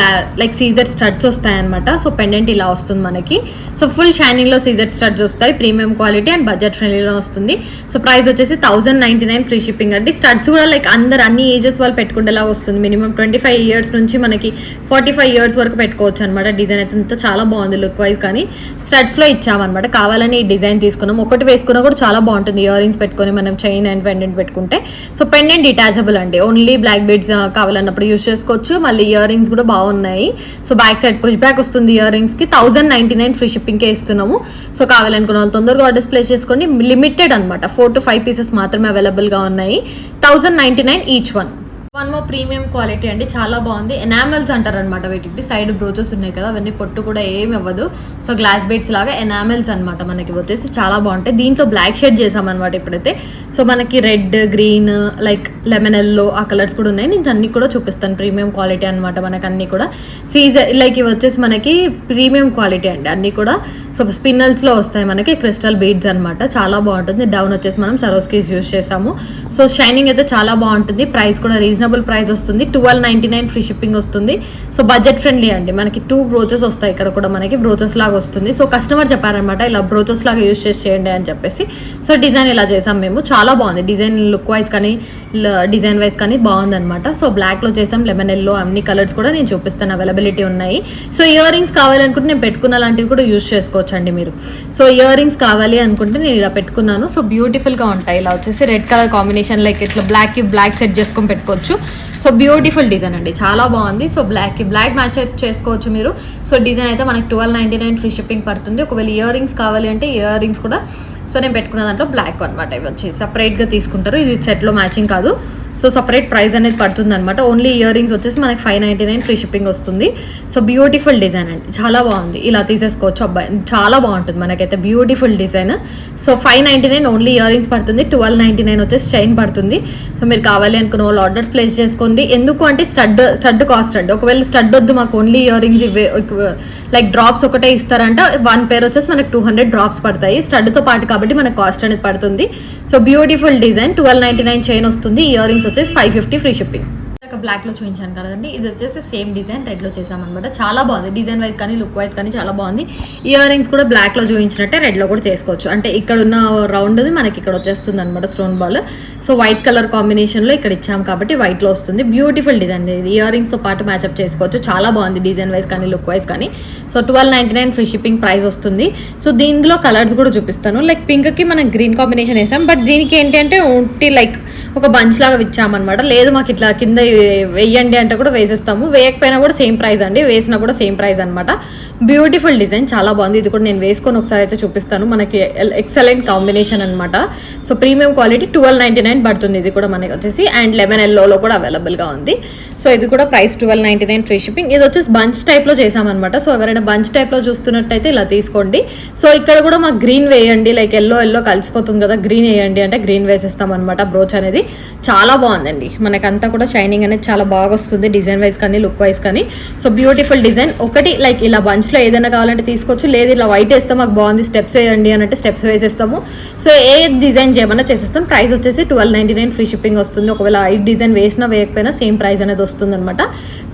లైక్ సీజర్ స్టడ్స్ వస్తాయన్నమాట. సో పెండెంట్ ఇలా వస్తుంది మనకి. సో ఫుల్ షైనింగ్లో సీజర్ స్టడ్స్ వస్తాయి, ప్రీమియం క్వాలిటీ అండ్ బడ్జెట్ ఫ్రెండ్లీలో వస్తుంది. సో ప్రైస్ వచ్చేసి 1099 ఫ్రీ షిప్పింగ్ అండి. స్టడ్స్ కూడా లైక్ అన్ని ఏజెస్ వాళ్ళు పెట్టుకునేలా వస్తుంది. మినిమం 25 years నుంచి మనకి 45 years వరకు పెట్టుకోవచ్చు అనమాట. డిజైన్ అయితే అంతా చాలా బాగుంది లుక్ వైజ్ కానీ. స్టడ్స్లో ఇచ్చామన్నమాట, కావాలని ఈ డిజైన్ తీసుకున్నాం. ఒకటి వేసుకున్నా కూడా చాలా బాగుంటుంది, ఇయర్ రింగ్స్ పెట్టుకొని మనం చైన్ అండ్ పెండెంట్ పెట్టుకుంటే. సో పెండెంట్ డిటాచబుల్ అండి, ఓన్లీ బ్లాక్ బీడ్స్ కావాలన్నప్పుడు యూజ్ చేసుకోవచ్చు. మళ్ళీ ఇయర్ రింగ్స్ కూడా బాగున్నాయి. So back side push back వస్తుంది ఇయర్ రింగ్స్ కి. 1099 ఫ్రీ షిప్పింగ్కే ఇస్తున్నాము. సో కావాలనుకున్న వాళ్ళు తొందరగా ఆర్డర్స్ ప్లేస్ చేసుకోండి. లిమిటెడ్ అనమాట, 4 to 5 పీసెస్ మాత్రమే అవైలబుల్ గా ఉన్నాయి. 1099 each one. 1 more premium quality అండి, చాలా బాగుంది. ఎనామెల్స్ అంటారు అనమాట వీటికి. సైడ్ బ్రోచెస్ ఉన్నాయి కదా, అవన్నీ పొట్టు కూడా ఏమి అవ్వదు. సో గ్లాస్ బీడ్స్ లాగా ఎనామెల్స్ అనమాట మనకి వచ్చేసి, చాలా బాగుంటాయి. దీంట్లో బ్లాక్ షేడ్ చేసామన్నమాట ఇప్పుడైతే. సో మనకి red, green, like lemon yellow ఆ కలర్స్ కూడా ఉన్నాయి. నేను అన్ని కూడా చూపిస్తాను. ప్రీమియం క్వాలిటీ అనమాట మనకు అన్ని కూడా. సీజర్ లైక్ ఇవి వచ్చేసి మనకి ప్రీమియం క్వాలిటీ అండి అన్ని కూడా. సో స్పిన్నల్స్లో వస్తాయి మనకి, క్రిస్టల్ బీడ్స్ అనమాట, చాలా బాగుంటుంది. డౌన్ వచ్చేసి మనం సరోస్కీస్ యూజ్ చేసాము. సో షైనింగ్ అయితే చాలా బాగుంటుంది. ప్రైస్ కూడా రీజనబుల్ ప్రైస్ వస్తుంది, 1299 ఫ్రీ షిప్పింగ్ వస్తుంది. సో బడ్జెట్ ఫ్రెండ్లీ అండి. మనకి 2 బ్రోచెస్ వస్తాయి, ఇక్కడ కూడా మనకి బ్రోచెస్ లాగా వస్తుంది. సో కస్టమర్ చెప్పారనమాట ఇలా బ్రోచెస్ లాగా యూజ్ చేయండి అని చెప్పేసి. సో డిజైన్ ఇలా చేసాం మేము, చాలా బాగుంది డిజైన్, లుక్ వైజ్ కానీ డిజైన్ వైజ్ కానీ బాగుంది అనమాట. సో బ్లాక్లో చేసాం, లెమన్ ఎల్లో, అన్ని కలర్స్ కూడా నేను చూపిస్తాను, అవైలబిలిటీ ఉన్నాయి. సో ఇయర్ రింగ్స్ కావాలనుకుంటే నేను పెట్టుకున్న లాంటివి కూడా యూజ్ చేసుకోవచ్చు అండి మీరు. సో ఇయర్ రింగ్స్ కావాలి అనుకుంటే నేను ఇలా పెట్టుకున్నాను. సో బ్యూటిఫుల్గా ఉంటాయి. ఇలా వచ్చేసి రెడ్ కలర్ కాంబినేషన్, లైక్ ఇట్లా బ్లాక్కి బ్లాక్ సెట్ చేసుకొని పెట్టుకోవచ్చు. సో బ్యూటిఫుల్ డిజైన్ అండి, చాలా బాగుంది. సో బ్లాక్కి బ్లాక్ మ్యాచ్ చేసుకోవచ్చు మీరు. సో డిజైన్ అయితే మనకి 1299 ఫ్రీ షిప్పింగ్ పడుతుంది. ఒకవేళ ఇయర్ రింగ్స్ కావాలి అంటే ఇయర్ రింగ్స్ కూడా సో నేను పెట్టుకున్న దాంట్లో బ్లాక్ అనమాట, ఇవి వచ్చి సపరేట్గా తీసుకుంటారు. ఇది సెట్లో మ్యాచింగ్ కాదు. సో సపరేట్ ప్రైస్ అనేది పడుతుంది అనమాట. ఓన్లీ ఇయర్ రింగ్స్ వచ్చేసి మనకి 599 ఫ్రీ షిప్పింగ్ వస్తుంది. సో బ్యూటిఫుల్ డిజైన్ అండి, చాలా బాగుంది. ఇలా తీసేసుకోవచ్చు అబ్బాయి, చాలా బాగుంటుంది మనకైతే beautiful design. So 599 only ear rings పడుతుంది. 1299 వచ్చేసి చైన్ పడుతుంది. సో మీరు కావాలి అనుకున్న వాళ్ళు ఆర్డర్స్ ప్లేస్ చేసుకోండి. ఎందుకు అంటే స్టడ్ కాస్ట్ అండి. ఒకవేళ స్టడ్ వద్దు మాకు ఓన్లీ ఇయర్ రింగ్స్ ఇవే లైక్ డ్రాప్స్ ఒకటే ఇస్తారంటే 1 pair వచ్చేసి మనకి 200 డ్రాప్స్ పడతాయి స్టడ్తో పాటు, కాబట్టి మనకు కాస్ట్ అనేది పడుతుంది. సో బ్యూటిఫుల్ డిజైన్, 1299 చైన్ వస్తుంది. ఇయర్ రింగ్స్ వచ్చేసి 550 ఫ్రీ షిప్పింగ్. బ్లాక్ లో చూపించాను కదండి, ఇది వచ్చేసి సేమ్ డిజైన్ రెడ్ లో చేసామన్నమాట. చాలా బాగుంది డిజైన్ వైజ్ కానీ లుక్ వైజ్ కానీ చాలా బాగుంది. ఇయర్ రింగ్స్ కూడా బ్లాక్ లో చూపించినట్టే రెడ్ లో కూడా చేసుకోవచ్చు. అంటే ఇక్కడ ఉన్న రౌండ్ మనకి ఇక్కడ వచ్చేస్తుంది అనమాట stone ball. So white colour combination లో ఇక్కడ ఇచ్చాం కాబట్టి వైట్ లో వస్తుంది. బ్యూటిఫుల్ డిజైన్, ఇయర్ రింగ్స్ తో పాటు మ్యాచ్అప్ చేసుకోవచ్చు. చాలా బాగుంది డిజైన్ వైజ్ కానీ లుక్ వైజ్ కానీ. సో 1299 ఫ్రీ షిప్పింగ్ ప్రైస్ వస్తుంది. సో దీనిలో కలర్స్ కూడా చూపిస్తాను. లైక్ పింక్ కి మనం గ్రీన్ కాంబినేషన్ వేసాం, బట్ దీనికి ఏంటి అంటే ఉంటి లైక్ ఒక బంచ్ లాగా ఇచ్చామన్నమాట. లేదు మాకు ఇట్లా కింద వేయండి అంటే కూడా వేసేస్తాము, వేయకపోయినా కూడా సేమ్ ప్రైస్ అండి, వేసినా కూడా సేమ్ ప్రైస్ అనమాట. బ్యూటిఫుల్ డిజైన్, చాలా బాగుంది. ఇది కూడా నేను వేసుకొని ఒకసారి అయితే చూపిస్తాను. మనకి ఎక్సలెంట్ కాంబినేషన్ అనమాట. సో ప్రీమియం క్వాలిటీ 1299 పడుతుంది. ఇది కూడా మనకి వచ్చేసి అండ్ లెమన్ ఎల్లోలో కూడా అవైలబుల్గా ఉంది. సో ఇది కూడా ప్రైస్ 1299 ఫ్రీ షిప్పింగ్. ఇది వచ్చేసి బంచ్ టైప్లో చేసామన్నమాట. సో ఎవరైనా బంచ్ టైప్లో చూస్తున్నట్టయితే ఇలా తీసుకోండి. సో ఇక్కడ కూడా మాకు గ్రీన్ వేయండి, లైక్ ఎల్లో కలిసిపోతుంది కదా, గ్రీన్ వేయండి అంటే గ్రీన్ వేసేస్తాం అనమాట. బ్రోచ్ అనేది చాలా బాగుందండి, మనకంతా కూడా షైనింగ్ అనేది చాలా బాగా వస్తుంది డిజైన్ వైజ్ కానీ లుక్ వైజ్ కానీ. So beautiful design. ఒకటి లైక్ ఇలా బంచ్లో ఏదైనా కావాలంటే తీసుకోవచ్చు, లేదు ఇలా వైట్ వేస్తే మాకు బాగుంది స్టెప్స్ వేయండి అని అంటే స్టెప్స్ వేసేస్తాము. సో ఏ డిజైన్ చేయమన్నా చేసేస్తాం. ప్రైస్ వచ్చేసి 1299 ఫ్రీ షిప్పింగ్ వస్తుంది. ఒకవేళ ఈ డిజైన్ వేసినా వేయకపోయినా సేమ్ ప్రైస్ అనేది వస్తుంది అనమాట.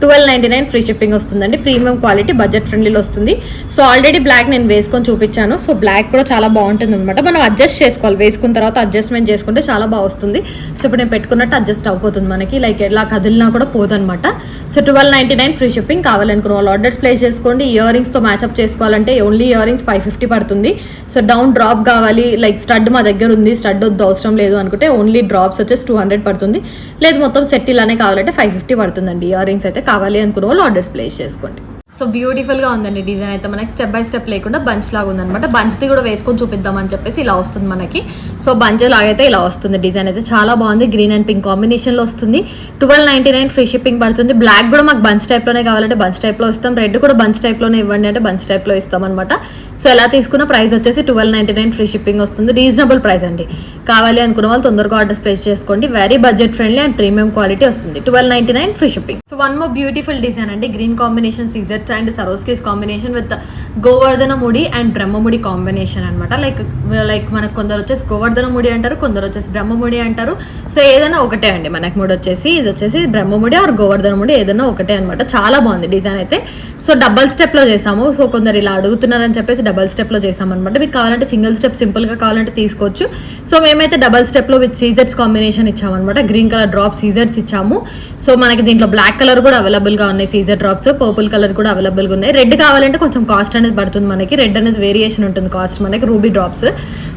1299 ఫ్రీ షిప్పింగ్ వస్తుందండి. ప్రీమియం క్వాలిటీ బడ్జెట్ ఫ్రెండ్లీలో వస్తుంది. సో ఆల్రెడీ బ్లాక్ నేను వేసుకొని చూపించాను. సో బ్లాక్ కూడా చాలా బాగుంటుంది అనమాట. మనం అడ్జస్ట్ చేసుకోవాలి, వేసుకున్న తర్వాత అడ్జస్ట్మెంట్ చేసుకుంటే చాలా బాగా వస్తుంది. సో ఇప్పుడు నేను పెట్టుకున్నట్టు అడ్జస్ట్ అయిపోతుంది మనకి, లైక్ ఎలా కదిలినా కూడా పోదనమాట. So 1299 free shipping. కావాలనుకున్న వాళ్ళు ఆర్డర్స్ ప్లేస్ చేసుకోండి. ఇయర్ రింగ్స్తో మ్యాచ్అప్ చేసుకోవాలంటే ఓన్లీ ఇయర్ రింగ్స్ 550 పడుతుంది. సో డౌన్ డ్రాప్ కావాలి, లైక్ స్టడ్ మా దగ్గర ఉంది, స్టడ్ వద్దు అవసరం లేదు అనుకుంటే ఓన్లీ డ్రాప్స్ వచ్చేసి 200 పడుతుంది. లేదు మొత్తం సెట్ ఇలానే కావాలంటే 550 పడుతుందండి. ఇయర్ రింగ్స్ అయితే కావాలి అనుకున్న వాళ్ళు ఆర్డర్స్ ప్లేస్ చేసుకోండి. సో బ్యూటిఫుల్గా ఉందండి డిజైన్ అయితే. మనకి స్టెప్ బై స్టెప్ లేకుండా బంచ్ లాగా ఉందన్నమాట. బంచ్ది కూడా వేసుకొని చూపిద్దామని చెప్పేసి ఇలా వస్తుంది మనకి. సో బంచ్ లాగైతే ఇలా వస్తుంది డిజైన్ అయితే. చాలా బాగుంది, గ్రీన్ అండ్ పింక్ కాంబినేషన్లో వస్తుంది. 1299 ఫ్రీ షిప్పింగ్ పడుతుంది. బ్లాక్ కూడా మాకు బంచ్ టైప్లోనే కావాలంటే బంచ్ టైప్లో ఇస్తాం, రెడ్ కూడా బంచ్ టైప్లోనే ఇవ్వండి అంటే బంచ్ టైప్లో ఇస్తాం అనమాట. సో ఎలా తీసుకున్న ప్రైస్ వచ్చేసి 1299 ఫ్రీ షిప్పింగ్ వస్తుంది. రీజనబుల్ ప్రైస్ అండి. కావాలి అనుకున్న వాళ్ళు తొందరగా ఆర్డర్స్ ప్లేస్ చేసుకోండి. Very budget friendly and premium quality వస్తుంది. 1299 free shipping. So one more beautiful design అండి. గ్రీన్ కాంబినేషన్ సీజర్స్ and Swarovskis combination with Govardhana ముడి అండ్ బ్రహ్మముడి కాంబినేషన్ అనమాట. లైక్ మనకు కొందరు వచ్చేసి గోవర్ధన ముడి అంటారు, కొందరు వచ్చేసి బ్రహ్మముడి అంటారు. సో ఏదైనా ఒకటే అండి మనకి. ముడి వచ్చేసి ఇది వచ్చేసి బ్రహ్మముడి ఆర్ గోవర్ధన ముడి ఏదైనా ఒకటే అనమాట. చాలా బాగుంది డిజైన్ అయితే. సో డబల్ స్టెప్లో చేసాము. సో కొందరు ఇలా అడుగుతున్నారని చెప్పేసి డబల్ స్టెప్లో చేసామన్నమాట. మీకు కావాలంటే సింగిల్ స్టెప్ సింపుల్గా కావాలంటే తీసుకోవచ్చు. సో మేమైతే డబల్ స్టెప్లో విత్ సీజర్స్ కాంబినేషన్ ఇచ్చామన్నమాట. గ్రీన్ కలర్ డ్రాప్ సీజర్స్ ఇచ్చాము. సో మనకి దీంట్లో బ్లాక్ కలర్ కూడా అవైలబుల్గా ఉన్నాయి సీజర్ డ్రాప్స్, పర్పుల్ కలర్ కూడా అవైలబుల్గా ఉన్నాయి. రెడ్ కావాలంటే కొంచెం కాస్ట్ అనేది పడుతుంది మనకి. రెడ్ అనేది వేరియేషన్ ఉంటుంది కాస్ట్ మనకి, ruby drops.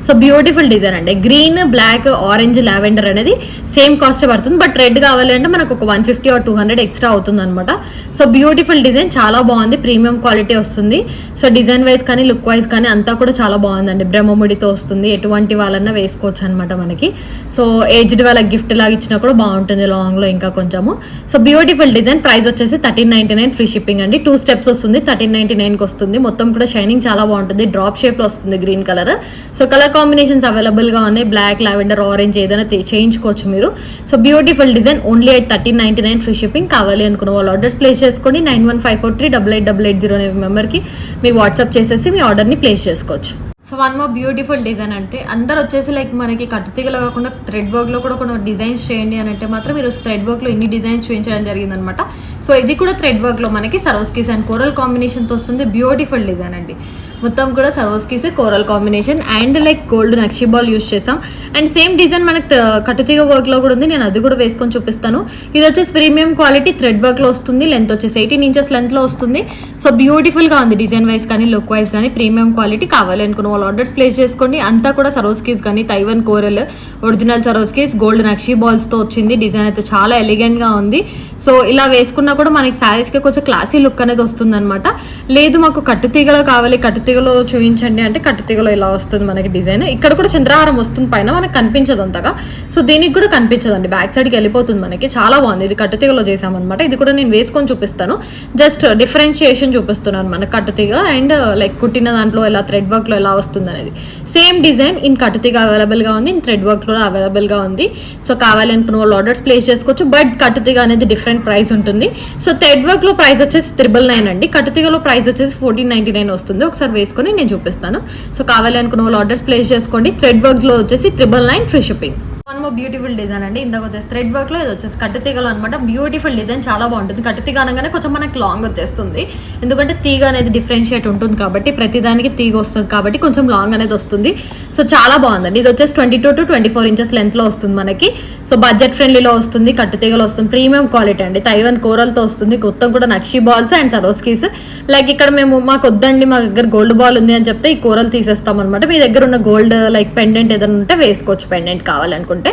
So beautiful design అండి. గ్రీన్, బ్లాక్, ఆరెంజ్, లావెండర్ అనేది సేమ్ కాస్ట్ పడుతుంది. బట్ రెడ్ కావాలి అంటే మనకు ఒక 150 or 200 ఎక్స్ట్రా అవుతుంది అనమాట. సో బ్యూటిఫుల్ డిజైన్, చాలా బాగుంది, ప్రీమియం క్వాలిటీ వస్తుంది. సో డిజైన్ వైజ్ కానీ లుక్ వైజ్ కానీ అంతా కూడా చాలా బాగుందండి. బ్రహ్మముడితో వస్తుంది, ఎటువంటి వాళ్ళన్నా వేసుకోవచ్చు అనమాట మనకి. సో ఏజ్డ్ వాళ్ళకి గిఫ్ట్ లాగా ఇచ్చినా కూడా బాగుంటుంది లాంగ్లో ఇంకా కొంచెము. So beautiful design. ప్రైస్ వచ్చేసి 1399 ఫ్రీ షిప్పింగ్ అండి. 2 స్టెప్స్ వస్తుంది, 1399కి వస్తుంది. మొత్తం కూడా షైనింగ్ చాలా బాగుంటుంది. డ్రాప్ షేప్లో వస్తుంది green colour. So colour combinations అవైలబుల్గా ఉన్నాయి. బ్లాక్, లావెండర్, ఆరెంజ్ ఏదైనా చేయించుకోవచ్చు మీరు. So beautiful design. Only at 1399 free shipping. కావాలి అనుకున్న వాళ్ళు ఆర్డర్స్ ప్లేస్ చేసుకోండి. 9154388880 అనే మెంబర్కి మీ వాట్సాప్ చేసేసి మీ ఆర్డర్ని ప్లేస్ చేసుకోవచ్చు. So one more beautiful design అంటే అందరు వచ్చేసి లైక్ మనకి కట్టుతీగలో కాకుండా థ్రెడ్ వర్క్లో కూడా కొన్ని డిజైన్స్ చేయండి అని అంటే మాత్రం మీరు థ్రెడ్ వర్క్లో ఇన్ని డిజైన్స్ చూపించడం జరిగిందనమాట. సో ఇది కూడా థ్రెడ్ వర్క్లో మనకి సరోస్కీస్ అండ్ కోరల్ కాంబినేషన్తో వస్తుంది. బ్యూటిఫుల్ డిజైన్ అండి. మొత్తం కూడా Swarovskis coral combination and like gold నక్షి బాల్ యూస్ చేసాం. అండ్ సేమ్ డిజైన్ మనకి కట్టుతీగ వర్క్లో కూడా ఉంది. నేను అది కూడా వేసుకొని చూపిస్తాను. ఇది వచ్చేసి ప్రీమియం క్వాలిటీ థ్రెడ్ వర్క్లో వస్తుంది. లెంత్ వచ్చేసి 18 inches లెంత్లో వస్తుంది. సో బ్యూటిఫుల్గా ఉంది డిజైన్ వైజ్ కానీ లుక్ వైజ్ కానీ. Premium quality. కావాలి అనుకున్న వాళ్ళు ఆర్డర్స్ ప్లేస్ చేసుకోండి. అంతా కూడా సరోస్కీస్ కానీ తైవన్ కోరల్ ఒరిజినల్ సరోస్కీస్ గోల్డ్ నక్షి బాల్స్తో వచ్చింది. డిజైన్ అయితే చాలా ఎలిగెంట్గా ఉంది. సో ఇలా వేసుకున్నా కూడా మనకి శారీస్కి కొంచెం క్లాసీ లుక్ అనేది వస్తుంది అనమాట. లేదు మాకు కట్టుతీగలో కావాలి, కట్టుతీగలో చూపించండి అంటే కట్టుతీగలో ఇలా వస్తుంది మనకి డిజైన్. ఇక్కడ కూడా చంద్రహారం వస్తుంది పైన, మనకి కనిపించదు అంతగా. సో దీనికి కూడా కనిపించదండి, బ్యాక్ సైడ్కి వెళ్ళిపోతుంది మనకి. చాలా బాగుంది. ఇది కట్టుతీగలో చేసామన్నమాట. ఇది కూడా నేను వేసుకొని చూపిస్తాను. జస్ట్ డిఫరెన్షియేషన్ చూపిస్తున్నాను మనకి కట్టుతీగ అండ్ లైక్ కుట్టిన దాంట్లో ఎలా థ్రెడ్ వర్క్లో ఎలా వస్తుంది అనేది. సేమ్ డిజైన్ ఇన్ కట్టుతీగ అవైలబుల్గా ఉంది, ఇన్ థ్రెడ్ వర్క్ కూడా అవైలబుల్గా ఉంది. సో కావాలి అనుకున్న వాళ్ళు ఆర్డర్స్ ప్లేస్ చేసుకోవచ్చు. బట్ కట్టుతీగ అనేది డిఫరెంట్ ప్రైస్ ఉంటుంది. సో థ్రెడ్ వర్క్ లో ప్రైస్ వచ్చేసి 999 అండి. కట్టుతీగలో ప్రైస్ వచ్చేసి 1499 వస్తుంది. ఒకసారి వేసుకొని నేను చూపిస్తాను. సో కావాలి అనుకున్న వాళ్ళు ఆర్డర్స్ ప్లేస్ చేసుకోండి. థ్రెడ్ వర్క్ లో వచ్చేసి 999 free shipping. One beautiful design అండి. ఇందాక వచ్చేసి థ్రెడ్ వర్క్ లో ఇది వచ్చేసి కట్టుతీగలు అనమాట. బ్యూటిఫుల్ డిజైన్, చాలా బాగుంటుంది. కట్టుతీగ అనగానే కొంచెం మనకి లాంగ్ వచ్చేస్తుంది, ఎందుకంటే తీగ అనేది డిఫరెన్షియేట్ ఉంటుంది కాబట్టి, ప్రతిదానికి తీగ వస్తుంది కాబట్టి కొంచెం లాంగ్ అనేది వస్తుంది. సో చాలా బాగుందండి. ఇది వచ్చేసి 22 to 24 ఇంచెస్ లెంత్ లో వస్తుంది మనకి. సో బడ్జెట్ ఫ్రెండ్లీలో వస్తుంది, కట్టుతీగలు వస్తుంది, ప్రీమియం క్వాలిటీ అండి. తైవాన్ కోరల్తో వస్తుంది, మొత్తం కూడా నక్షి బాల్స్ అండ్ సరోస్కీస్. లైక్ ఇక్కడ మేము మాకు వద్దండి, మా దగ్గర గోల్డ్ బాల్ ఉంది అని చెప్తే ఈ కోరల్ తీసేస్తాం అనమాట. మీ దగ్గర ఉన్న గోల్డ్ లైక్ పెండెంట్ ఏదైనా ఉంటే వేసుకోవచ్చు, పెండెంట్ కావాలనుకుంటే.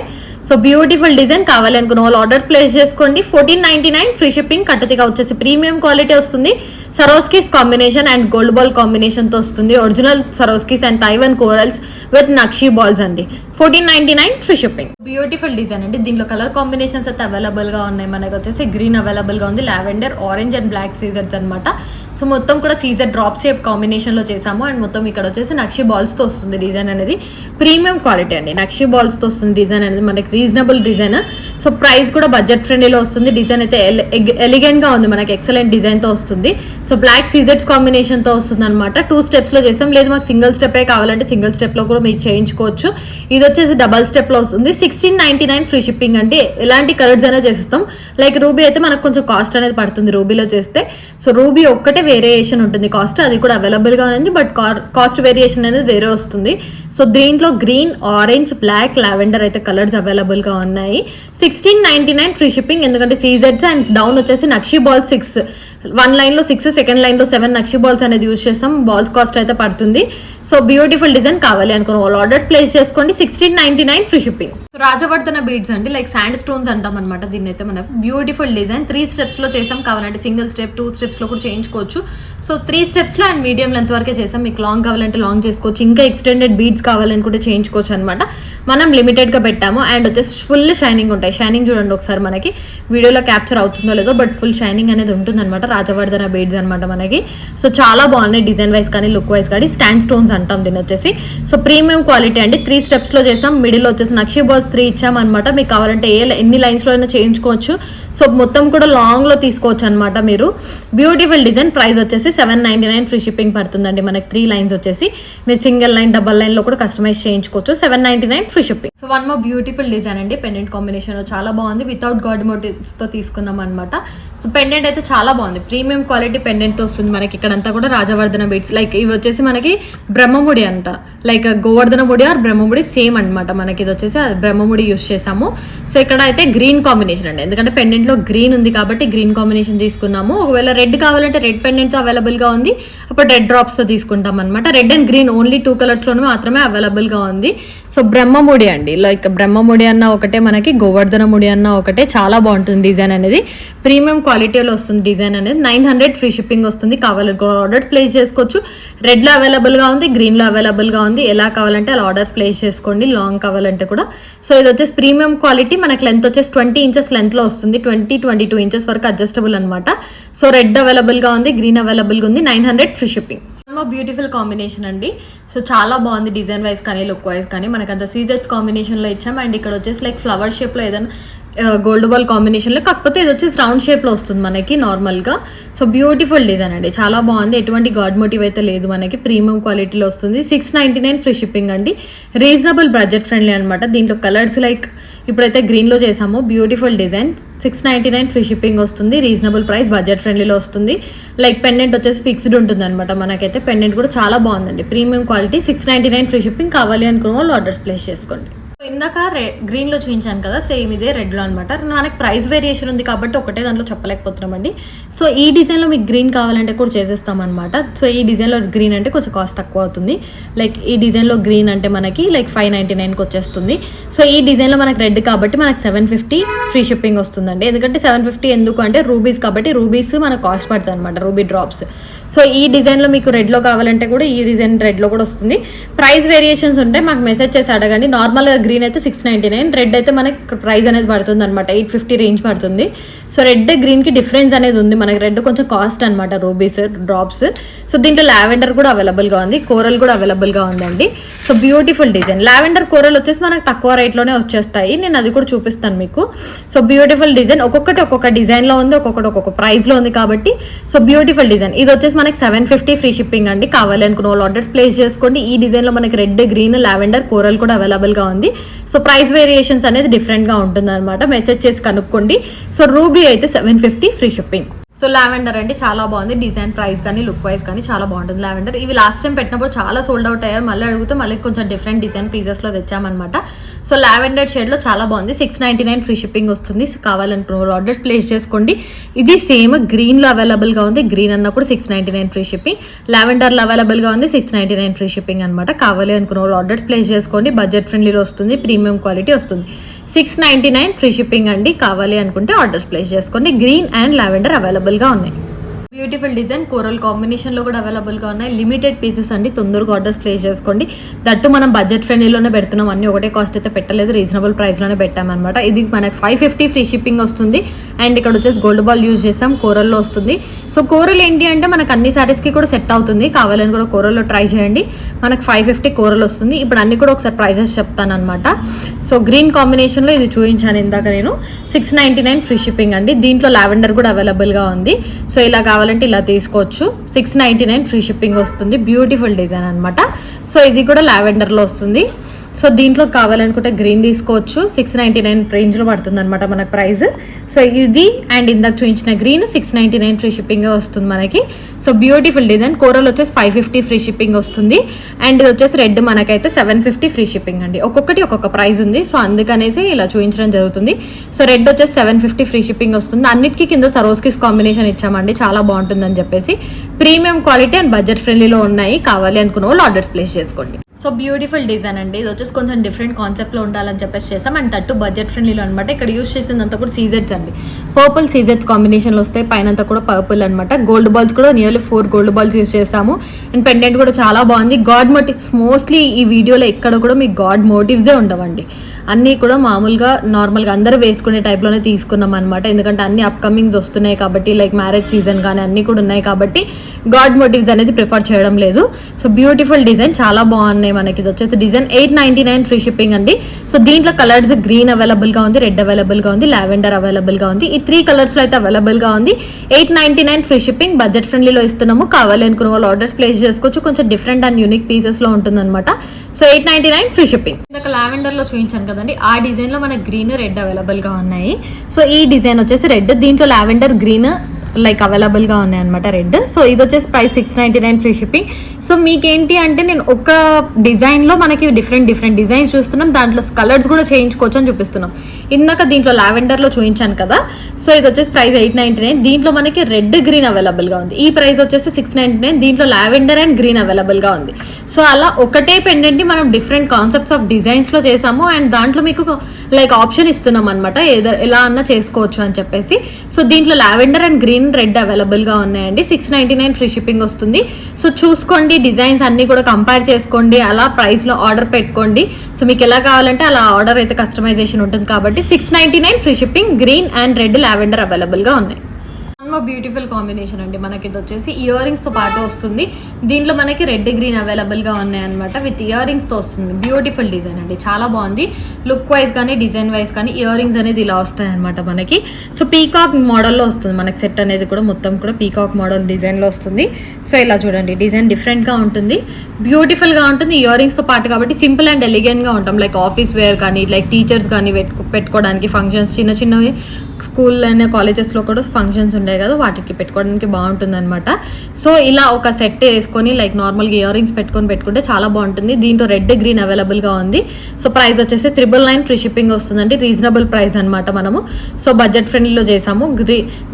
సో బ్యూటిఫుల్ డిజైన్ కావాలి అనుకున్న వాళ్ళు ఆర్డర్స్ ప్లేస్ చేసుకోండి. 1499 ఫ్రీ షిప్పింగ్. కట్టుతీగ వచ్చేసి ప్రీమియం క్వాలిటీ వస్తుంది, Swarovskis combination and gold ball combination తో వస్తుంది. Original Swarovskis and Taiwan corals with నక్షి బాల్స్ అండి. 1499 ఫ్రీ షిప్పింగ్. బ్యూటిఫుల్ డిజైన్ అండి. దీంట్లో కలర్ కాంబినేషన్స్ అయితే అవైలబుల్ గా ఉన్నాయి. మనకి వచ్చేసి గ్రీన్ అవైలబుల్ గా ఉంది, lavender, orange and black scissors అనమాట. సో మొత్తం కూడా సీజర్ డ్రాప్ షేప్ కాంబినేషన్ లో చేసాము. అండ్ మొత్తం ఇక్కడ వచ్చేసి నక్షి బాల్స్ తో వస్తుంది డిజైన్ అనేది. ప్రీమియం క్వాలిటీ అండి, నక్షి బాల్స్ తో వస్తుంది డిజైన్ అనేది. మనకి రీజనబుల్ డిజైన్. సో ప్రైస్ కూడా బడ్జెట్ ఫ్రెండ్లీలో వస్తుంది. డిజైన్ అయితే ఎలిగెంట్ గా ఉంది, మనకి ఎక్సలెంట్ డిజైన్ తో వస్తుంది. సో బ్లాక్ సీజర్స్ కాంబినేషన్ తో వస్తుంది అనమాట. 2 స్టెప్స్ లో చేస్తాం, లేదు మాకు సింగిల్ స్టెప్ కావాలంటే సింగిల్ స్టెప్ లో కూడా మీరు చేయించుకోవచ్చు. ఇది వచ్చేసి డబల్ స్టెప్ లో వస్తుంది. 1699 ఫ్రీ షిప్పింగ్ అంటే ఎలాంటి కలర్స్ అయినా చేస్తాం. లైక్ రూబీ అయితే మనకు కొంచెం కాస్ట్ అనేది పడుతుంది రూబీలో చేస్తే. సో రూబీ ఒక్కటే వేరియేషన్ ఉంటుంది కాస్ట్, అది కూడా అవైలబుల్ గా ఉంది, బట్ కాస్ట్ వేరియేషన్ అనేది వేరే వస్తుంది. సో దీంట్లో గ్రీన్, ఆరెంజ్, బ్లాక్, లావెండర్ అయితే కలర్స్ అవైలబుల్ గా ఉన్నాయి. 1699 ఫ్రీ షిప్పింగ్. ఎందుకంటే సీజెడ్స్ అండ్ డౌన్ వచ్చేసి నక్షి బాల్ 6, 1 లైన్ లో 6, సెకండ్ లైన్ లో 7 నక్షి బాల్స్ అనేది యూజ్ చేస్తాం. బాల్స్ కాస్ట్ అయితే పడుతుంది. సో బ్యూటిఫుల్ డిజైన్ కావాలి అనుకున్న వాళ్ళు ఆర్డర్స్ ప్లేస్ చేసుకోండి. 1699 ఫ్రీ షిప్పింగ్. రాజవర్ధన బీడ్స్ అండి, లైక్ శాండ్ స్టోన్స్ అంటాం అనమాట. దీన్ని అయితే మనం బ్యూటిఫుల్ డిజైన్ 3 స్టెప్స్ లో చేసాం. కావాలంటే సింగిల్ స్టెప్, 2 స్టెప్స్ లో కూడా చేయించుకోవచ్చు. సో 3 స్టెప్స్ లో అండ్ మీడియం లెంత్ వరకే చేసాం. మీకు లాంగ్ కావాలంటే లాంగ్ చేసుకోవచ్చు, ఇంకా ఎక్స్టెండెడ్ బీడ్స్ కావాలనుకుంటే చేయించుకోవచ్చు అనమాట. మనం లిమిటెడ్ గా పెట్టాము. అండ్ వచ్చేసి ఫుల్ షైనింగ్ ఉంటాయి. షైనింగ్ చూడండి ఒకసారి, మనకి వీడియోలో క్యాప్చర్ అవుతుందో లేదో, బట్ ఫుల్ షైనింగ్ అనేది ఉంటుంది అనమాట. రాజవర్ధన బీడ్స్ అనమాట మనకి. సో చాలా బాగున్నాయి డిజైన్ వైజ్ కానీ లుక్ వైజ్ కానీ. స్టాండ్ స్టోన్స్ అంటాం దీని వచ్చేసి. సో ప్రీమియం క్వాలిటీ అండి. 3 స్టెప్స్ లో చేసాం. మిడిల్ వచ్చేసి నక్షి బాల్స్ 3 ఇచ్చామన్నమాట. మీకు కావాలంటే ఎన్ని లైన్స్ లో అయినా చేయించుకోవచ్చు. సో మొత్తం కూడా లాంగ్ లో తీసుకోవచ్చు అనమాట మీరు. Beautiful design. ప్రైస్ వచ్చేసి 799 ఫ్రీ షిప్పింగ్ పడుతుందండి. మనకి 3 లైన్స్ వచ్చేసి మీరు సింగిల్ లైన్, డబల్ లైన్ లో కూడా కస్టమైజ్ చేయించుకోవచ్చు. 799 free shipping. So 1 more beautiful design అండి. పెండెంట్ కాంబినేషన్ చాలా బాగుంది. వితౌట్ గాడ్ మోటివ్స్ తో తీసుకున్నాం అనమాట. సో పెండెంట్ అయితే చాలా బాగుంది. ప్రీమియం క్వాలిటీ పెండెంట్ తో వస్తుంది మనకి. ఇక్కడంతా కూడా రాజవర్ధన బీడ్స్. లైక్ ఇవి వచ్చేసి మనకి బ్రహ్మముడి అంట, లైక్ గోవర్ధన ముడి ఆర్ బ్రహ్మముడి సేమ్ అనమాట. మనకి ఇది వచ్చేసి బ్రహ్మముడి యూస్ చేసాము. సో ఇక్కడ అయితే గ్రీన్ కాంబినేషన్ అండి, ఎందుకంటే పెండెంట్ లో గ్రీన్ ఉంది కాబట్టి గ్రీన్ కాంబినేషన్ తీసుకున్నాము. ఒకవేళ రెడ్ కావాలంటే రెడ్ పెండెంట్ తో అవైలబుల్ గా ఉంది, అప్పుడు రెడ్ డ్రాప్స్ తో తీసుకుంటాం అనమాట. Red and green only 2 colours లోనే మాత్రమే అవైలబుల్ గా ఉంది. సో బ్రహ్మముడి అండి, లైక్ బ్రహ్మముడి అన్న ఒకటే, మనకి గోవర్ధన ముడి అన్న ఒకటే. చాలా బాగుంటుంది డిజైన్ అనేది. ప్రీమియం క్వాలిటీలో వస్తుంది డిజైన్ అనేది. 900 ఫ్రీ షిప్పింగ్ వస్తుంది. కావాలంటే ఆర్డర్స్ ప్లేస్ చేసుకోవచ్చు. రెడ్ లో అవైలబుల్ గా ఉంది, గ్రీన్ లో అవైలబుల్ గా ఉంది. ఎలా కావాలంటే అలా ఆర్డర్స్ ప్లేస్ చేసుకోండి, లాంగ్ కావాలంటే కూడా. సో ఇది వచ్చేసి ప్రీమియం క్వాలిటీ. మనకి లెంత్ వచ్చేసి 20 ఇంచెస్ లెంత్ లో వస్తుంది. 22 ఇంచెస్ వరకు అడ్జస్టబుల్ అనమాట. సో రెడ్ అవైలబుల్ గా ఉంది, గ్రీన్ అవైలబుల్ గా ఉంది. 900 ఫ్రీ షిప్పింగ్. బ్యూటిఫుల్ కాంబినేషన్ అండి. సో చాలా బాగుంది డిజైన్ వైజ్ కానీ లుక్ వైజ్ కానీ. మనకి అంత సీజెట్స్ కాంబినేషన్ లో ఇచ్చాం. అండ్ ఇక్కడ వచ్చేసి లైక్ ఫ్లవర్ షేప్ లో ఏదైనా గోల్డ్ బాల్ కాంబినేషన్ లో, కాకపోతే ఇది వచ్చేసి రౌండ్ షేప్ లో వస్తుంది మనకి నార్మల్ గా. సో బ్యూటిఫుల్ డిజైన్ అండి, చాలా బాగుంది. ఎటువంటి గాడ్ మోటివ్ అయితే లేదు మనకి. ప్రీమియం క్వాలిటీలో వస్తుంది. 699 ఫ్రీ షిప్పింగ్ అండి. రీజనబుల్ బడ్జెట్ ఫ్రెండ్లీ అనమాట. దీంట్లో కలర్స్ లైక్ ఇప్పుడైతే గ్రీన్ లో చేసాము. Beautiful design. 699 ఫ్రీ షిప్పింగ్ వస్తుంది. రీజనబుల్ ప్రైస్, బడ్జెట్ ఫ్రెండ్లీలో వస్తుంది. లైక్ పెండెంట్ వచ్చేసి ఫిక్స్డ్ ఉంటుంది అనమాట మనకైతే. పెండెంట్ కూడా చాలా బాగుందండి. Premium quality. 699 free shipping. కావాలి అనుకున్న వాళ్ళు ఆర్డర్స్ ప్లేస్ చేసుకోండి. ఇందాక గ్రీన్ లో చూపించాను కదా, సేమ్ ఇదే రెడ్ లో అనమాట. మనకి ప్రైస్ వేరియేషన్ ఉంది కాబట్టి ఒకటే దాంట్లో చెప్పలేకపోతున్నామండి. సో ఈ డిజైన్ లో మీకు గ్రీన్ కావాలంటే కూడా చేసేస్తాం అనమాట. సో ఈ డిజైన్ లో గ్రీన్ అంటే కొంచెం కాస్ట్ తక్కువ అవుతుంది. లైక్ ఈ డిజైన్ లో గ్రీన్ అంటే మనకి లైక్ 599కి వచ్చేస్తుంది. సో ఈ డిజైన్ లో మనకి రెడ్ కాబట్టి మనకి 750 ఫ్రీ షిప్పింగ్ వస్తుందండి. ఎందుకంటే 750 ఎందుకు అంటే రూబీస్ కాబట్టి, రూబీస్ మనకు కాస్ట్ పడుతుంది అనమాట, రూబీ డ్రాప్స్. సో ఈ డిజైన్ లో మీకు రెడ్ లో కావాలంటే కూడా ఈ డిజైన్ రెడ్ లో కూడా వస్తుంది. ప్రైస్ వేరియేషన్స్ ఉంటే మాకు మెసేజ్ చేసి అడగండి. నార్మల్ గా గ్రీన్ అయితే 699, రెడ్ అయితే మనకి ప్రైస్ అనేది పడుతుంది అనమాట, 850 రేంజ్ పడుతుంది. సో రెడ్ గ్రీన్ కి డిఫరెన్స్ అనేది ఉంది. మనకి రెడ్ కొంచెం కాస్ట్ అనమాట, రూబీస్ డ్రాప్స్. సో దీంట్లో లావెండర్ కూడా అవైలబుల్ గా ఉంది, కోరల్ కూడా అవైలబుల్ గా ఉందండి. So beautiful design. Lavender coral వచ్చేసి మనకు తక్కువ రేట్ లోనే వచ్చేస్తాయి. నేను అది కూడా చూపిస్తాను మీకు. So beautiful design. ఒక్కొక్కటి ఒక్కొక్క డిజైన్ లో ఉంది, ఒక్కొక్కటి ఒక్కొక్క ప్రైస్ లో ఉంది కాబట్టి. So beautiful design. ఇది వచ్చేసి మనకి 750 ఫ్రీ షిప్పింగ్ అండి. కావాలి అనుకున్న వాళ్ళు ఆర్డర్స్ ప్లేస్ చేసుకోండి. ఈ డిజైన్ లో మనకి రెడ్, గ్రీన్, లావెండర్, కోరల్ కూడా అవైలబుల్ గా ఉంది. సో ప్రైస్ వేరియేషన్స్ అనేది డిఫరెంట్గా ఉంటుంది అనమాట. మెసేజ్ చేసి కనుక్కోండి. సో రూబీ అయితే 750 ఫ్రీ షిప్పింగ్. సో లావెండర్ అండి చాలా బాగుంది. డిజైన్ ప్రైస్ కానీ లుక్ వైజ్ కానీ చాలా బాగుంటుంది లావెండర్. ఇవి లాస్ట్ టైం పెట్టినప్పుడు చాలా సోల్డ్ అవుట్ అయ్యాయి. మళ్ళీ అడిగితే మళ్ళీ కొంచెం డిఫరెంట్ డిజైన్ పీసెస్లో తెచ్చామన్నమాట. సో లావెండర్ షేడ్లో చాలా బాగుంది. 699 ఫ్రీ షిప్పింగ్ వస్తుంది. సో కావాలనుకున్న ఆర్డర్స్ ప్లేస్ చేసుకోండి. ఇది సేమ్ గ్రీన్లో అవైలబుల్గా ఉంది. గ్రీన్ అన్న కూడా 699 ఫ్రీ షిప్పింగ్. లావెండర్లో అవైలబుల్గా ఉంది 699 ఫ్రీ షిప్పింగ్ అనమాట. కావాలి అనుకున్న ఆర్డర్స్ ప్లేస్ చేసుకోండి. బడ్జెట్ ఫ్రెండ్లీలో వస్తుంది. ప్రీమియం క్వాలిటీ వస్తుంది. 699 ఫ్రీ షిప్పింగ్ అండి. కావాలి అనుకుంటే ఆర్డర్స్ ప్లేస్ చేసుకోండి. గ్రీన్ అండ్ లావెండర్ అవైలబుల్గా ఉన్నాయి. బ్యూటిఫుల్ డిజైన్ కోరల్ కాంబినేషన్లో కూడా అవైలబుల్గా ఉన్నాయి. లిమిటెడ్ పీసెస్ అండి. తొందరగా ఆర్డర్స్ ప్లేస్ చేసుకోండి. దట్టు మనం బడ్జెట్ ఫ్రెండ్లీలోనే పెడుతున్నాం. అన్ని ఒకటే కాస్ట్ అయితే పెట్టలేదు. రీజనబుల్ ప్రైస్లోనే పెట్టామన్నమాట. ఇది మనకు 550 ఫ్రీ షిప్పింగ్ వస్తుంది. అండ్ ఇక్కడ వచ్చేసి గోల్డ్ బాల్ యూజ్ చేసాం. కోరల్లో వస్తుంది. సో కోరల్ ఏంటి అంటే మనకు అన్ని సారీస్కి కూడా సెట్ అవుతుంది. కావాలని కూడా కోరల్లో ట్రై చేయండి. మనకు 550 కోరల్ వస్తుంది. ఇప్పుడు అన్ని కూడా ఒకసారి ప్రైజెస్ చెప్తాను అనమాట. సో గ్రీన్ కాంబినేషన్లో ఇది చూపించాను ఇందాక నేను. 699 ఫ్రీ షిప్పింగ్ అండి. దీంట్లో లావెండర్ కూడా అవైలబుల్గా ఉంది. సో ఇలా కావాలంటే ఇలా తీసుకోవచ్చు. 699 ఫ్రీ షిప్పింగ్ వస్తుంది. బ్యూటిఫుల్ డిజైన్ అనమాట. సో ఇది కూడా లావెండర్లో వస్తుంది. సో దీంట్లో కావాలనుకుంటే గ్రీన్ తీసుకోవచ్చు. 699 రేంజ్లో పడుతుంది అనమాట మనకు ప్రైస్. సో ఇది అండ్ ఇందాక చూపించిన గ్రీన్ 699 ఫ్రీ షిప్పింగ్ వస్తుంది మనకి. So beautiful design. కోరల్ వచ్చేసి 550 ఫ్రీ షిప్పింగ్ వస్తుంది. అండ్ ఇది వచ్చేసి రెడ్ మనకైతే 750 ఫ్రీ షిప్పింగ్ అండి. ఒక్కొక్కటి ఒక్కొక్క ప్రైస్ ఉంది. సో అందుకనేసి ఇలా చూపించడం జరుగుతుంది. సో రెడ్ వచ్చేసి 750 ఫ్రీ షిప్పింగ్ వస్తుంది. అన్నిటికీ కింద సరోస్కిస్ కాంబినేషన్ ఇచ్చామండి. చాలా బాగుంటుందని చెప్పేసి. ప్రీమియం క్వాలిటీ అండ్ బడ్జెట్ ఫ్రెండ్లీలో ఉన్నాయి. కావాలి అనుకున్న వాళ్ళు ఆర్డర్స్ ప్లేస్ చేసుకోండి. సో బ్యూటిఫుల్ డిజైన్ అండి. ఇది వచ్చేసి కొంచెం డిఫరెంట్ కాన్సెప్ట్లో ఉండాలని చెప్పేసి చేసాం. అండ్ తట్టు బడ్జెట్ ఫ్రెండ్లీలో అనమాట. ఇక్కడ యూస్ చేసిందంతా కూడా సీజెడ్స్ అండి. పర్పుల్ సీజెడ్స్ కాంబినేషన్లో వస్తాయి. పైన అంతా కూడా పర్పుల్ అనమాట. గోల్డ్ బాల్స్ కూడా నియర్లీ 4 గోల్డ్ బాల్స్ యూస్ చేసాము. అండ్ పెండెంట్ కూడా చాలా బాగుంది. గాడ్ మోటివ్స్ మోస్ట్లీ ఈ వీడియోలో ఎక్కడ కూడా మీకు గాడ్ మోటివ్సే ఉండవండి. అన్నీ కూడా మామూలుగా నార్మల్గా అందరూ వేసుకునే టైప్లోనే తీసుకున్నాం అనమాట. ఎందుకంటే అన్ని అప్కమింగ్స్ వస్తున్నాయి కాబట్టి, లైక్ మ్యారేజ్ సీజన్ కానీ అన్నీ కూడా ఉన్నాయి కాబట్టి గాడ్ మోటివ్స్ అనేది ప్రిఫర్ చేయడం లేదు. సో బ్యూటిఫుల్ డిజైన్ చాలా బాగున్నాయి మనకి. ఇది వచ్చేసి డిజైన్ 899 ఫ్రీ షిప్పింగ్ అండి. సో దీంట్లో కలర్స్ గ్రీన్ అవైలబుల్గా ఉంది, రెడ్ అవైలబుల్గా ఉంది, లావెండర్ అవైలబుల్గా ఉంది. ఈ 3 కలర్స్లో అయితే అవైలబుల్గా ఉంది. 899 ఫ్రీ షిప్పింగ్. బడ్జెట్ ఫ్రెండ్లీలో ఇస్తున్నాము. కావాలి అనుకున్న వాళ్ళు ఆర్డర్స్ ప్లేస్ చేసుకోవచ్చు. కొంచెం డిఫరెంట్ అండ్ యూనిక్ పీసెస్లో ఉంటుంది అనమాట. So 899 free shipping. ఇందాక లావెండర్లో చూపించాను కదండి. ఆ డిజైన్లో మనకి గ్రీన్ రెడ్ అవైలబుల్గా ఉన్నాయి. సో ఈ డిజైన్ వచ్చేసి రెడ్. దీంట్లో లావెండర్ గ్రీన్ లైక్ అవైలబుల్గా ఉన్నాయి అనమాట రెడ్. సో ఇది వచ్చేసి ప్రైస్ 699 ఫ్రీ షిప్పింగ్. సో మీకేంటి అంటే నేను ఒక డిజైన్లో మనకి డిఫరెంట్ డిజైన్స్ చూస్తున్నాం. దాంట్లో కలర్స్ కూడా చేయించుకోవచ్చు అని చూపిస్తున్నాం. ఇందాక దీంట్లో లావెండర్లో చూపించాను కదా. సో ఇది వచ్చేసి ప్రైస్ 899. దీంట్లో మనకి రెడ్ గ్రీన్ అవైలబుల్గా ఉంది. ఈ ప్రైస్ వచ్చేసి 699. దీంట్లో లావెండర్ అండ్ గ్రీన్ అవైలబుల్గా ఉంది. సో అలా ఒకటే పెండెంట్ని మనం డిఫరెంట్ కాన్సెప్ట్స్ ఆఫ్ డిజైన్స్లో చేసాము. అండ్ దాంట్లో మీకు లైక్ ఆప్షన్ ఇస్తున్నాం అనమాట. ఎలా అన్నా చేసుకోవచ్చు అని చెప్పేసి. సో దీంట్లో లావెండర్ అండ్ గ్రీన్ రెడ్ అవైలబుల్గా ఉన్నాయండి. 699 ఫ్రీ షిప్పింగ్ వస్తుంది. సో చూసుకోండి, డిజైన్స్ అన్నీ కూడా కంపేర్ చేసుకోండి. అలా ప్రైస్లో ఆర్డర్ పెట్టుకోండి. సో మీకు ఎలా కావాలంటే అలా ఆర్డర్ అయితే కస్టమైజేషన్ ఉంటుంది కాబట్టి 699 free shipping. Green and red lavender అవైలబుల్గా ఉన్నాయి. బ్యూటిఫుల్ కాంబినేషన్ అండి. మనకి ఇది వచ్చేసి ఇయర్ రింగ్స్తో పాటు వస్తుంది. దీంట్లో మనకి రెడ్ గ్రీన్ అవైలబుల్గా ఉన్నాయన్నమాట. విత్ ఇయర్ రింగ్స్తో వస్తుంది. బ్యూటిఫుల్ డిజైన్ అండి. చాలా బాగుంది. లుక్ వైజ్ కానీ డిజైన్ వైజ్ కానీ ఇయర్ రింగ్స్ అనేది ఇలా వస్తాయి అనమాట మనకి. సో పీకాక్ మోడల్లో వస్తుంది మనకి సెట్ అనేది కూడా. మొత్తం కూడా పీకాక్ మోడల్ డిజైన్లో వస్తుంది. సో ఇలా చూడండి, డిజైన్ డిఫరెంట్గా ఉంటుంది, బ్యూటిఫుల్గా ఉంటుంది. ఇయర్ రింగ్స్తో పాటు కాబట్టి సింపుల్ అండ్ ఎలిగెంట్గా ఉంటాం. లైక్ ఆఫీస్ వేర్ కానీ, లైక్ టీచర్స్ కానీ పెట్టుకోవడానికి, ఫంక్షన్స్ చిన్నవి స్కూల్ అయినా కాలేజెస్లో కూడా ఫంక్షన్స్ ఉంటాయి కదా, వాటికి పెట్టుకోవడానికి బాగుంటుంది అనమాట. సో ఇలా ఒక సెట్ వేసుకొని లైక్ నార్మల్గా ఇయర్ రింగ్స్ పెట్టుకుంటే చాలా బాగుంటుంది. దీంట్లో రెడ్ గ్రీన్ అవైలబుల్గా ఉంది. సో ప్రైస్ వచ్చేసి 999 ఫ్రీ షిప్పింగ్ వస్తుందండి. రీజనబుల్ ప్రైస్ అనమాట మనము. సో బడ్జెట్ ఫ్రెండ్లీలో చేసాము.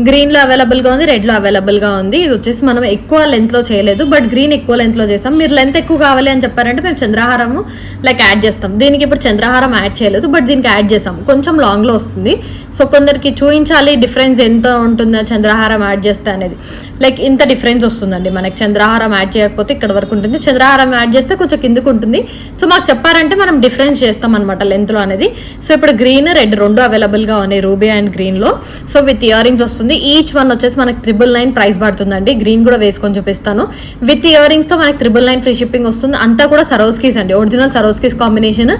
గ్రీన్లో అవైలబుల్గా ఉంది, రెడ్లో అవైలబుల్గా ఉంది. ఇది వచ్చేసి మనం ఎక్కువ లెంత్లో చేయలేదు, బట్ గ్రీన్ ఎక్కువ లెంత్లో చేసాం. మీరు లెంత్ ఎక్కువ కావాలి అని చెప్పారంటే మేము చంద్రహారము లైక్ యాడ్ చేస్తాం. దీనికి ఇప్పుడు చంద్రహారం యాడ్ చేయలేదు, బట్ దీనికి యాడ్ చేసాం. కొంచెం లాంగ్లో వస్తుంది. సో కొందరికి చూపించాలి డిఫరెన్స్ ఎంత ఉంటుందో చంద్రహారం యాడ్ చేస్తే అనేది. లైక్ ఇంత డిఫరెన్స్ వస్తుందండి మనకి. చంద్రహారం యాడ్ చేయకపోతే ఇక్కడ వరకు ఉంటుంది, చంద్రహారం యాడ్ చేస్తే కొంచెం కిందకు ఉంటుంది. సో మాకు చెప్పారంటే మనం డిఫరెన్స్ చేస్తాం అనమాట లెంత్లో అనేది. సో ఇప్పుడు గ్రీన్ రెడ్ రెండు అవైలబుల్గా ఉన్నాయి రూబీ అండ్ గ్రీన్లో. సో విత్ ఇయర్ రింగ్స్ వస్తుంది. ఈచ్ వన్ వచ్చేసి మనకి 999 ప్రైస్ పడుతుందండి. గ్రీన్ కూడా వేసుకొని చూపిస్తాను. విత్ ఇయర్ రింగ్స్తో మనకి 999 ఫ్రీ షిప్పింగ్ వస్తుంది. అంతా కూడా సరోస్కీస్ అండి, ఒరిజినల్ సరోస్కీస్ కాంబినేషన్.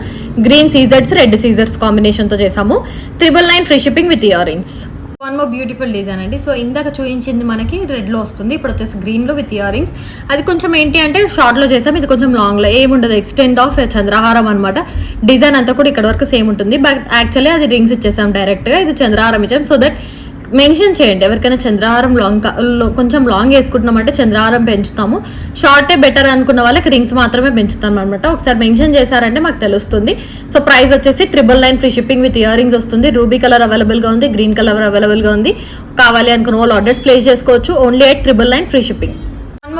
గ్రీన్ సీజర్స్ రెడ్ సీజర్స్ కాంబినేషన్తో చేసాము. 999 free shipping with earrings. One more beautiful design అండి. సో ఇందాక చూపించింది మనకి రెడ్లో వస్తుంది, ఇప్పుడు వచ్చేసి గ్రీన్లో విత్ ఇయర్ రింగ్స్. అది కొంచెం ఏంటి అంటే షార్ట్లో చేసాం, ఇది కొంచెం లాంగ్లో ఏముండదు, ఎక్స్టెండ్ ఆఫ్ చంద్రహారం అనమాట. డిజైన్ అంతా కూడా ఇక్కడ వరకు సేమ్ ఉంటుంది, బట్ యాక్చువల్లీ అది రింగ్స్ ఇచ్చేసాం డైరెక్ట్గా, ఇది చంద్రహారం ఇచ్చాం. సో దట్ మెన్షన్ చేయండి ఎవరికైనా చంద్రహారం కొంచెం లాంగ్ వేసుకుంటున్నామంటే చంద్రహారం పెంచుతాము, షార్టే బెటర్ అనుకున్న వాళ్ళకి రింగ్స్ మాత్రమే పెంచుతాం అనమాట. ఒకసారి మెన్షన్ చేశారంటే మాకు తెలుస్తుంది. సో ప్రైస్ వచ్చేసి 999 free shipping with ear rings వస్తుంది. రూబీ కలర్ అవైలబుల్గా ఉంది, గ్రీన్ కలర్ అవైలబుల్గా ఉంది. కావాలి అనుకున్న వాళ్ళు ఆర్డర్స్ ప్లేస్ చేసుకోవచ్చు. Only 999 free shipping.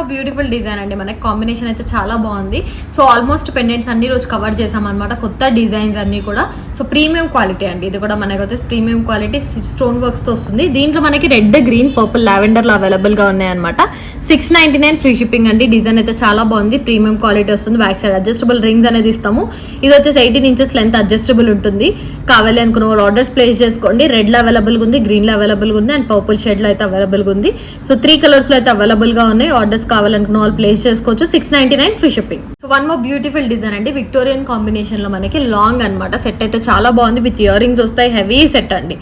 Beautiful design అండి, మనకి కాంబినేషన్ అయితే చాలా బాగుంది. సో ఆల్మోస్ట్ పెండెంట్స్ అన్ని రోజు కవర్ చేసాం అనమాట, కొత్త డిజైన్స్ అన్ని కూడా. సో ప్రీమియం క్వాలిటీ అండి, ఇది కూడా మనకి వచ్చేసి ప్రీమియం క్వాలిటీ స్టోన్ వర్క్స్ తో వస్తుంది. దీంట్లో మనకి రెడ్, గ్రీన్, పర్పుల్, లావెండర్ లో అవైలబుల్ గా ఉన్నాయన్నమాట. 699 ఫ్రీ షిప్పింగ్ అండి. డిజైన్ అయితే చాలా బాగుంది, ప్రీమియం క్వాలిటీ వస్తుంది. బ్యాక్ సైడ్ అడ్జస్టబుల్ రింగ్స్ అనేది ఇస్తాము. ఇది వచ్చేసి 18 ఇంచెస్ లెంత్ అడ్జస్టబుల్ ఉంటుంది. కావాలి అనుకున్న వాళ్ళు ఆర్డర్స్ ప్లేస్ చేసుకోండి. రెడ్ లో అవైలబుల్ ఉంది, గ్రీన్ లో అవైలబుల్ ఉంది, అండ్ పర్పుల్ షేడ్ లో అయితే అవైలబుల్ ఉంది. సో 3 కలర్స్ లో అయితే అవైలబుల్ గా ఉన్నాయి. ఆర్డర్స్ కావాలనుకున్న వాళ్ళు ప్లేస్ చేసుకోవచ్చు. 699 free shipping. So one more beautiful design అండి, విక్టోరియన్ కాంబినేషన్ లో మనకి లాంగ్ అనమాట. సెట్ అయితే చాలా బాగుంది, విత్ ఇయర్ రింగ్స్ వస్తాయి. హెవీ సెట్ అండి,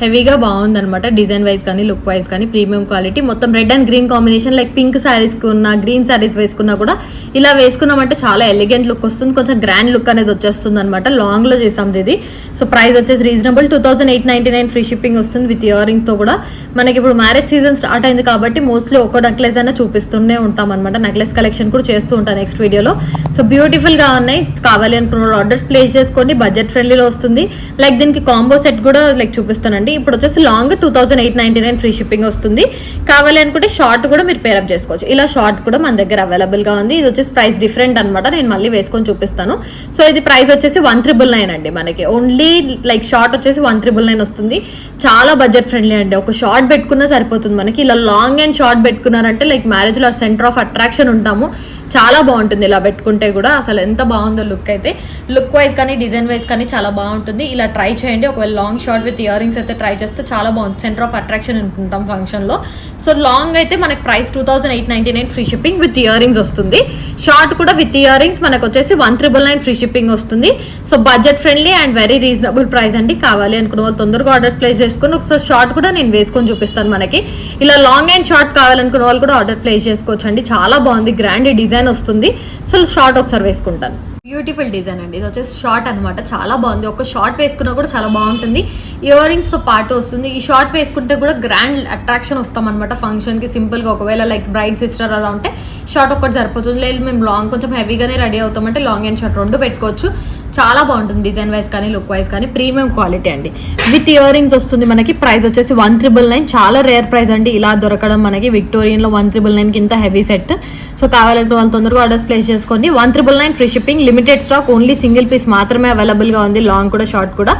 హెవీగా బాగుంది అనమాట. డిజైన్ వైజ్ కానీ లుక్ వైజ్ కానీ ప్రీమియం క్వాలిటీ. మొత్తం red and green combination, like pink saris ఉన్న, గ్రీన్ శారీస్ వేసుకున్నా కూడా ఇలా వేసుకున్నామంటే చాలా ఎలిగెంట్ లుక్ వస్తుంది, కొంచెం గ్రాండ్ లుక్ అనేది వచ్చేస్తుంది అనమాట. లాంగ్ లో చేసాం ఇది. సో ప్రైస్ వచ్చేసి రీజనబుల్, 2899 ఫ్రీ షిప్పింగ్ వస్తుంది విత్ ఇయర్ రింగ్స్ తో కూడా. మనకి ఇప్పుడు మ్యారేజ్ సీజన్ స్టార్ట్ అయింది కాబట్టి మోస్ట్లీ ఒక నెక్లెస్ అయినా చూపిస్తూనే ఉంటాం అనమాట. నెక్లెస్ కలెక్షన్ కూడా చేస్తూ ఉంటాం నెక్స్ట్ వీడియోలో. సో బ్యూటిఫుల్ గా ఉన్నాయి, కావాలి అనుకున్న ఆర్డర్స్ ప్లేస్ చేసుకోండి. బడ్జెట్ ఫ్రెండ్లీలో వస్తుంది. లైక్ దీనికి కాంబో సెట్ కూడా లైక్ చూపిస్తానండి. ఇప్పుడు వచ్చేసి లాంగ్ 2899 ఫ్రీ షిప్పింగ్ వస్తుంది. కావాలి అనుకుంటే షార్ట్ కూడా మీరు పేరప్ చేసుకోవచ్చు. ఇలా షార్ట్ కూడా మన దగ్గర అవైలబుల్ గా ఉంది. ఇది వచ్చేసి ప్రైస్ డిఫరెంట్ అనమాట, నేను మళ్ళీ వేసుకొని చూపిస్తాను. సో ఇది ప్రైస్ వచ్చేసి 1399 అండి. మనకి ఓన్లీ లైక్ షార్ట్ వచ్చేసి 1399 వస్తుంది. చాలా బడ్జెట్ ఫ్రెండ్లీ అండి. ఒక షార్ట్ పెట్టుకున్నా సరిపోతుంది మనకి. ఇలా లాంగ్ అండ్ షార్ట్ పెట్టుకున్నారంటే లైక్ మ్యారేజ్ లో సెంటర్ ఆఫ్ అట్రాక్షన్ ఉంటాము. చాలా బాగుంటుంది ఇలా పెట్టుకుంటే కూడా. అసలు ఎంత బాగుందో లుక్ అయితే, లుక్ వైజ్ కానీ డిజైన్ వైజ్ కానీ చాలా బాగుంటుంది. ఇలా ట్రై చేయండి. ఒకవేళ long short with ear rings అయితే ట్రై చేస్తే చాలా బాగుంది. సెంటర్ ఆఫ్ అట్రాక్షన్ అనుకుంటాం ఫంక్షన్లో. సో లాంగ్ అయితే మనకి price 2899 free shipping with ear rings వస్తుంది. షార్ట్ కూడా విత్ ఇయర్ రింగ్స్ మనకు వచ్చేసి 1999 ఫ్రీ షిప్పింగ్ వస్తుంది. So budget friendly and very reasonable price అండి. కావాలి అనుకున్న వాళ్ళు తొందరగా ఆర్డర్స్ ప్లేస్ చేసుకుని ఒకసారి షార్ట్ కూడా నేను వేసుకొని చూపిస్తాను. మనకి ఇలా లాంగ్ అండ్ షార్ట్ కావాలనుకున్న వాళ్ళు కూడా ఆర్డర్ ప్లేస్ చేసుకోవచ్చు అండి. చాలా బాగుంది, గ్రాండ్ డిజైన్ వస్తుంది. సో షార్ట్ ఒకసారి వేసుకుంటాను. బ్యూటిఫుల్ డిజైన్ అండి, ఇది వచ్చేసి షార్ట్ అనమాట. చాలా బాగుంది, ఒక షార్ట్ వేసుకున్నా కూడా చాలా బాగుంటుంది. ఇయర్ రింగ్స్ తో పాటు వస్తుంది. ఈ షార్ట్ వేసుకుంటే కూడా గ్రాండ్ అట్రాక్షన్ వస్తాం అనమాట ఫంక్షన్ కి. సింపుల్ గా ఒకవేళ లైక్ బ్రైడ్ సిస్టర్ అలా ఉంటే షార్ట్ ఒక్కటి సరిపోతుంది. లేదు మేము లాంగ్ కొంచెం హెవీగానే రెడీ అవుతామంటే లాంగ్ అండ్ షార్ట్ రెండు పెట్టుకోవచ్చు. చాలా బాగుంటుంది డిజైన్ వైజ్ కానీ లుక్ వైజ్ కానీ. ప్రీమియం క్వాలిటీ అండి, విత్ ఇయర్ రింగ్స్ వస్తుంది. మనకి ప్రైస్ వచ్చేసి 1999. చాలా రేర్ ప్రైస్ అండి ఇలా దొరకడం మనకి. విక్టోరియన్ లో 1999 ఇంత హెవీ సెట్. సో కావాలంటే వాళ్ళు తొందరగా ఆర్డర్స్ ప్లేస్ చేసుకోండి. 1999 free shipping. Limited stock, only single piece మాత్రమే అవైలబుల్ గా ఉంది. లాంగ్ కూడా షార్ట్ కూడా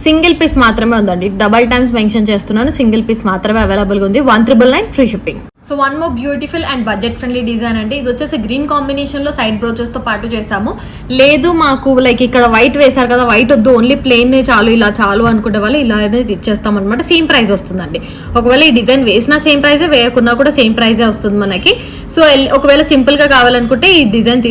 సింగిల్ పీస్ మాత్రమే ఉందండి. డబల్ టైమ్స్ మెన్షన్ చేస్తున్నాను, సింగిల్ పీస్ మాత్రమే అవైలబుల్ గా ఉంది. 1999 free shipping. So one more beautiful and budget friendly design అండి. ఇది వచ్చేసి గ్రీన్ కాంబినేషన్ లో సైడ్ బ్రోచెస్ తో పాటు చేసాము. లేదు మాకు లైక్ ఇక్కడ వైట్ వేశారు కదా, వైట్ వద్దు ఓన్లీ ప్లెయిన్ చాలు ఇలా చాలు అనుకునే వాళ్ళు ఇలా అనేది ఇచ్చేస్తాం అనమాట. సేమ్ ప్రైస్ వస్తుందండి. ఒకవేళ ఈ డిజైన్ వేసినా సేమ్ ప్రైజే, వేయకున్నా కూడా సేమ్ ప్రైజే వస్తుంది మనకి. సో ఒకవేళ సింపుల్ గా కావాలనుకుంటే ఈ డిజైన్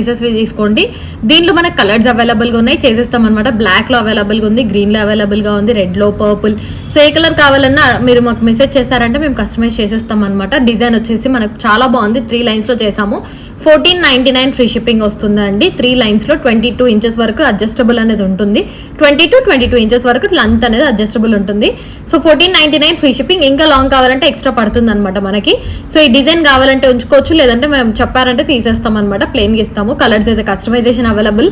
తీసుకోండి. దీంట్లో మనకి కలర్స్ అవైలబుల్ గా ఉన్నాయి, చేసేస్తాం అనమాట. బ్లాక్ లో అవైలబుల్ గా ఉంది, గ్రీన్ లో అవైలబుల్ గా ఉంది, రెడ్ లో, పర్పుల్. సో ఏ కలర్ కావాలన్నా మీరు మాకు మెసేజ్ చేస్తారంటే మేము కస్టమైజ్ చేసేస్తాం అనమాట. డిజైన్ వచ్చేసి మనకు చాలా బాగుంది. 3 లైన్స్ లో చేసాము. 1499 ఫ్రీ షిప్పింగ్ వస్తుందండి. 3 లైన్స్ లో 22 ఇంచెస్ వరకు అడ్జస్టబుల్ అనేది ఉంటుంది. 22 ఇంచెస్ వరకు లెంత్ అనేది అడ్జస్టబుల్ ఉంటుంది. So 1499 free shipping. ఇంకా లాంగ్ కావాలంటే ఎక్స్ట్రా పడుతుంది అనమాట మనకి. సో ఈ డిజైన్ కావాలంటే ఉంచుకోవచ్చు, లేదంటే మేము చెప్పారంటే తీసేస్తాం అనమాట. ప్లెయిన్ గా ఇస్తాము. కలర్స్ అయితే కస్టమైజేషన్ అవైలబుల్.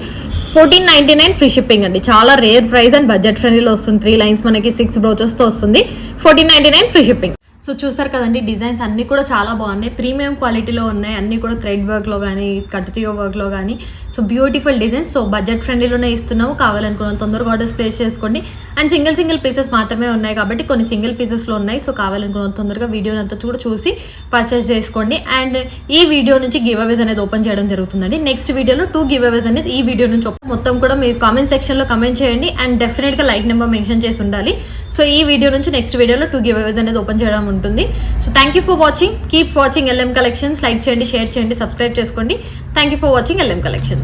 1499 ఫ్రీ షిప్పింగ్ అండి. చాలా రేర్ ప్రైస్ అండ్ బడ్జెట్ ఫ్రెండ్లీలో వస్తుంది. 3 లైన్స్ మనకి 6 బ్రోచెస్ తో వస్తుంది. 1499 ఫ్రీ షిప్పింగ్. సో చూసారు కదండి, డిజైన్స్ అన్నీ కూడా చాలా బాగున్నాయి. ప్రీమియం క్వాలిటీలో ఉన్నాయి. అన్నీ కూడా థ్రెడ్ వర్క్లో కానీ కట్టుతీయో వర్క్లో కానీ. So beautiful designs. So budget ఫ్రెండ్లీలోనే ఇస్తున్నాము. కావాలనుకున్నాం తొందరగా ఆర్డర్స్ ప్లేస్ చేసుకోండి. అండ్ సింగిల్ పీసెస్ మాత్రమే ఉన్నాయి కాబట్టి కొన్ని సింగిల్ పీసెస్లో ఉన్నాయి. సో కావాలనుకున్నాం తొందరగా వీడియోని అంతా కూడా చూసి పర్చేస్ చేసుకోండి. అండ్ ఈ వీడియో నుంచి గివ్ అవేస్ అనేది ఓపెన్ చేయడం జరుగుతుందండి. నెక్స్ట్ వీడియోలో 2 గివ్ అవేస్ అనేది ఈ వీడియో నుంచి మొత్తం కూడా మీరు కామెంట్ సెక్షన్లో కమెంట్ చేయండి. అండ్ డెఫినెట్గా లైక్ నెంబర్ మెన్షన్ చేసి ఉండాలి. సో ఈ వీడియో నుంచి నెక్స్ట్ వీడియోలో 2 గివ్ అవేస్ అనేది ఓపెన్ చేయడం ఉంటుంది. So thank you for watching. Keep watching LM collections. Like చేయండి, షేర్ చేయండి, సబ్స్క్రైబ్ చేసుకోండి. Thank you for watching LM collections.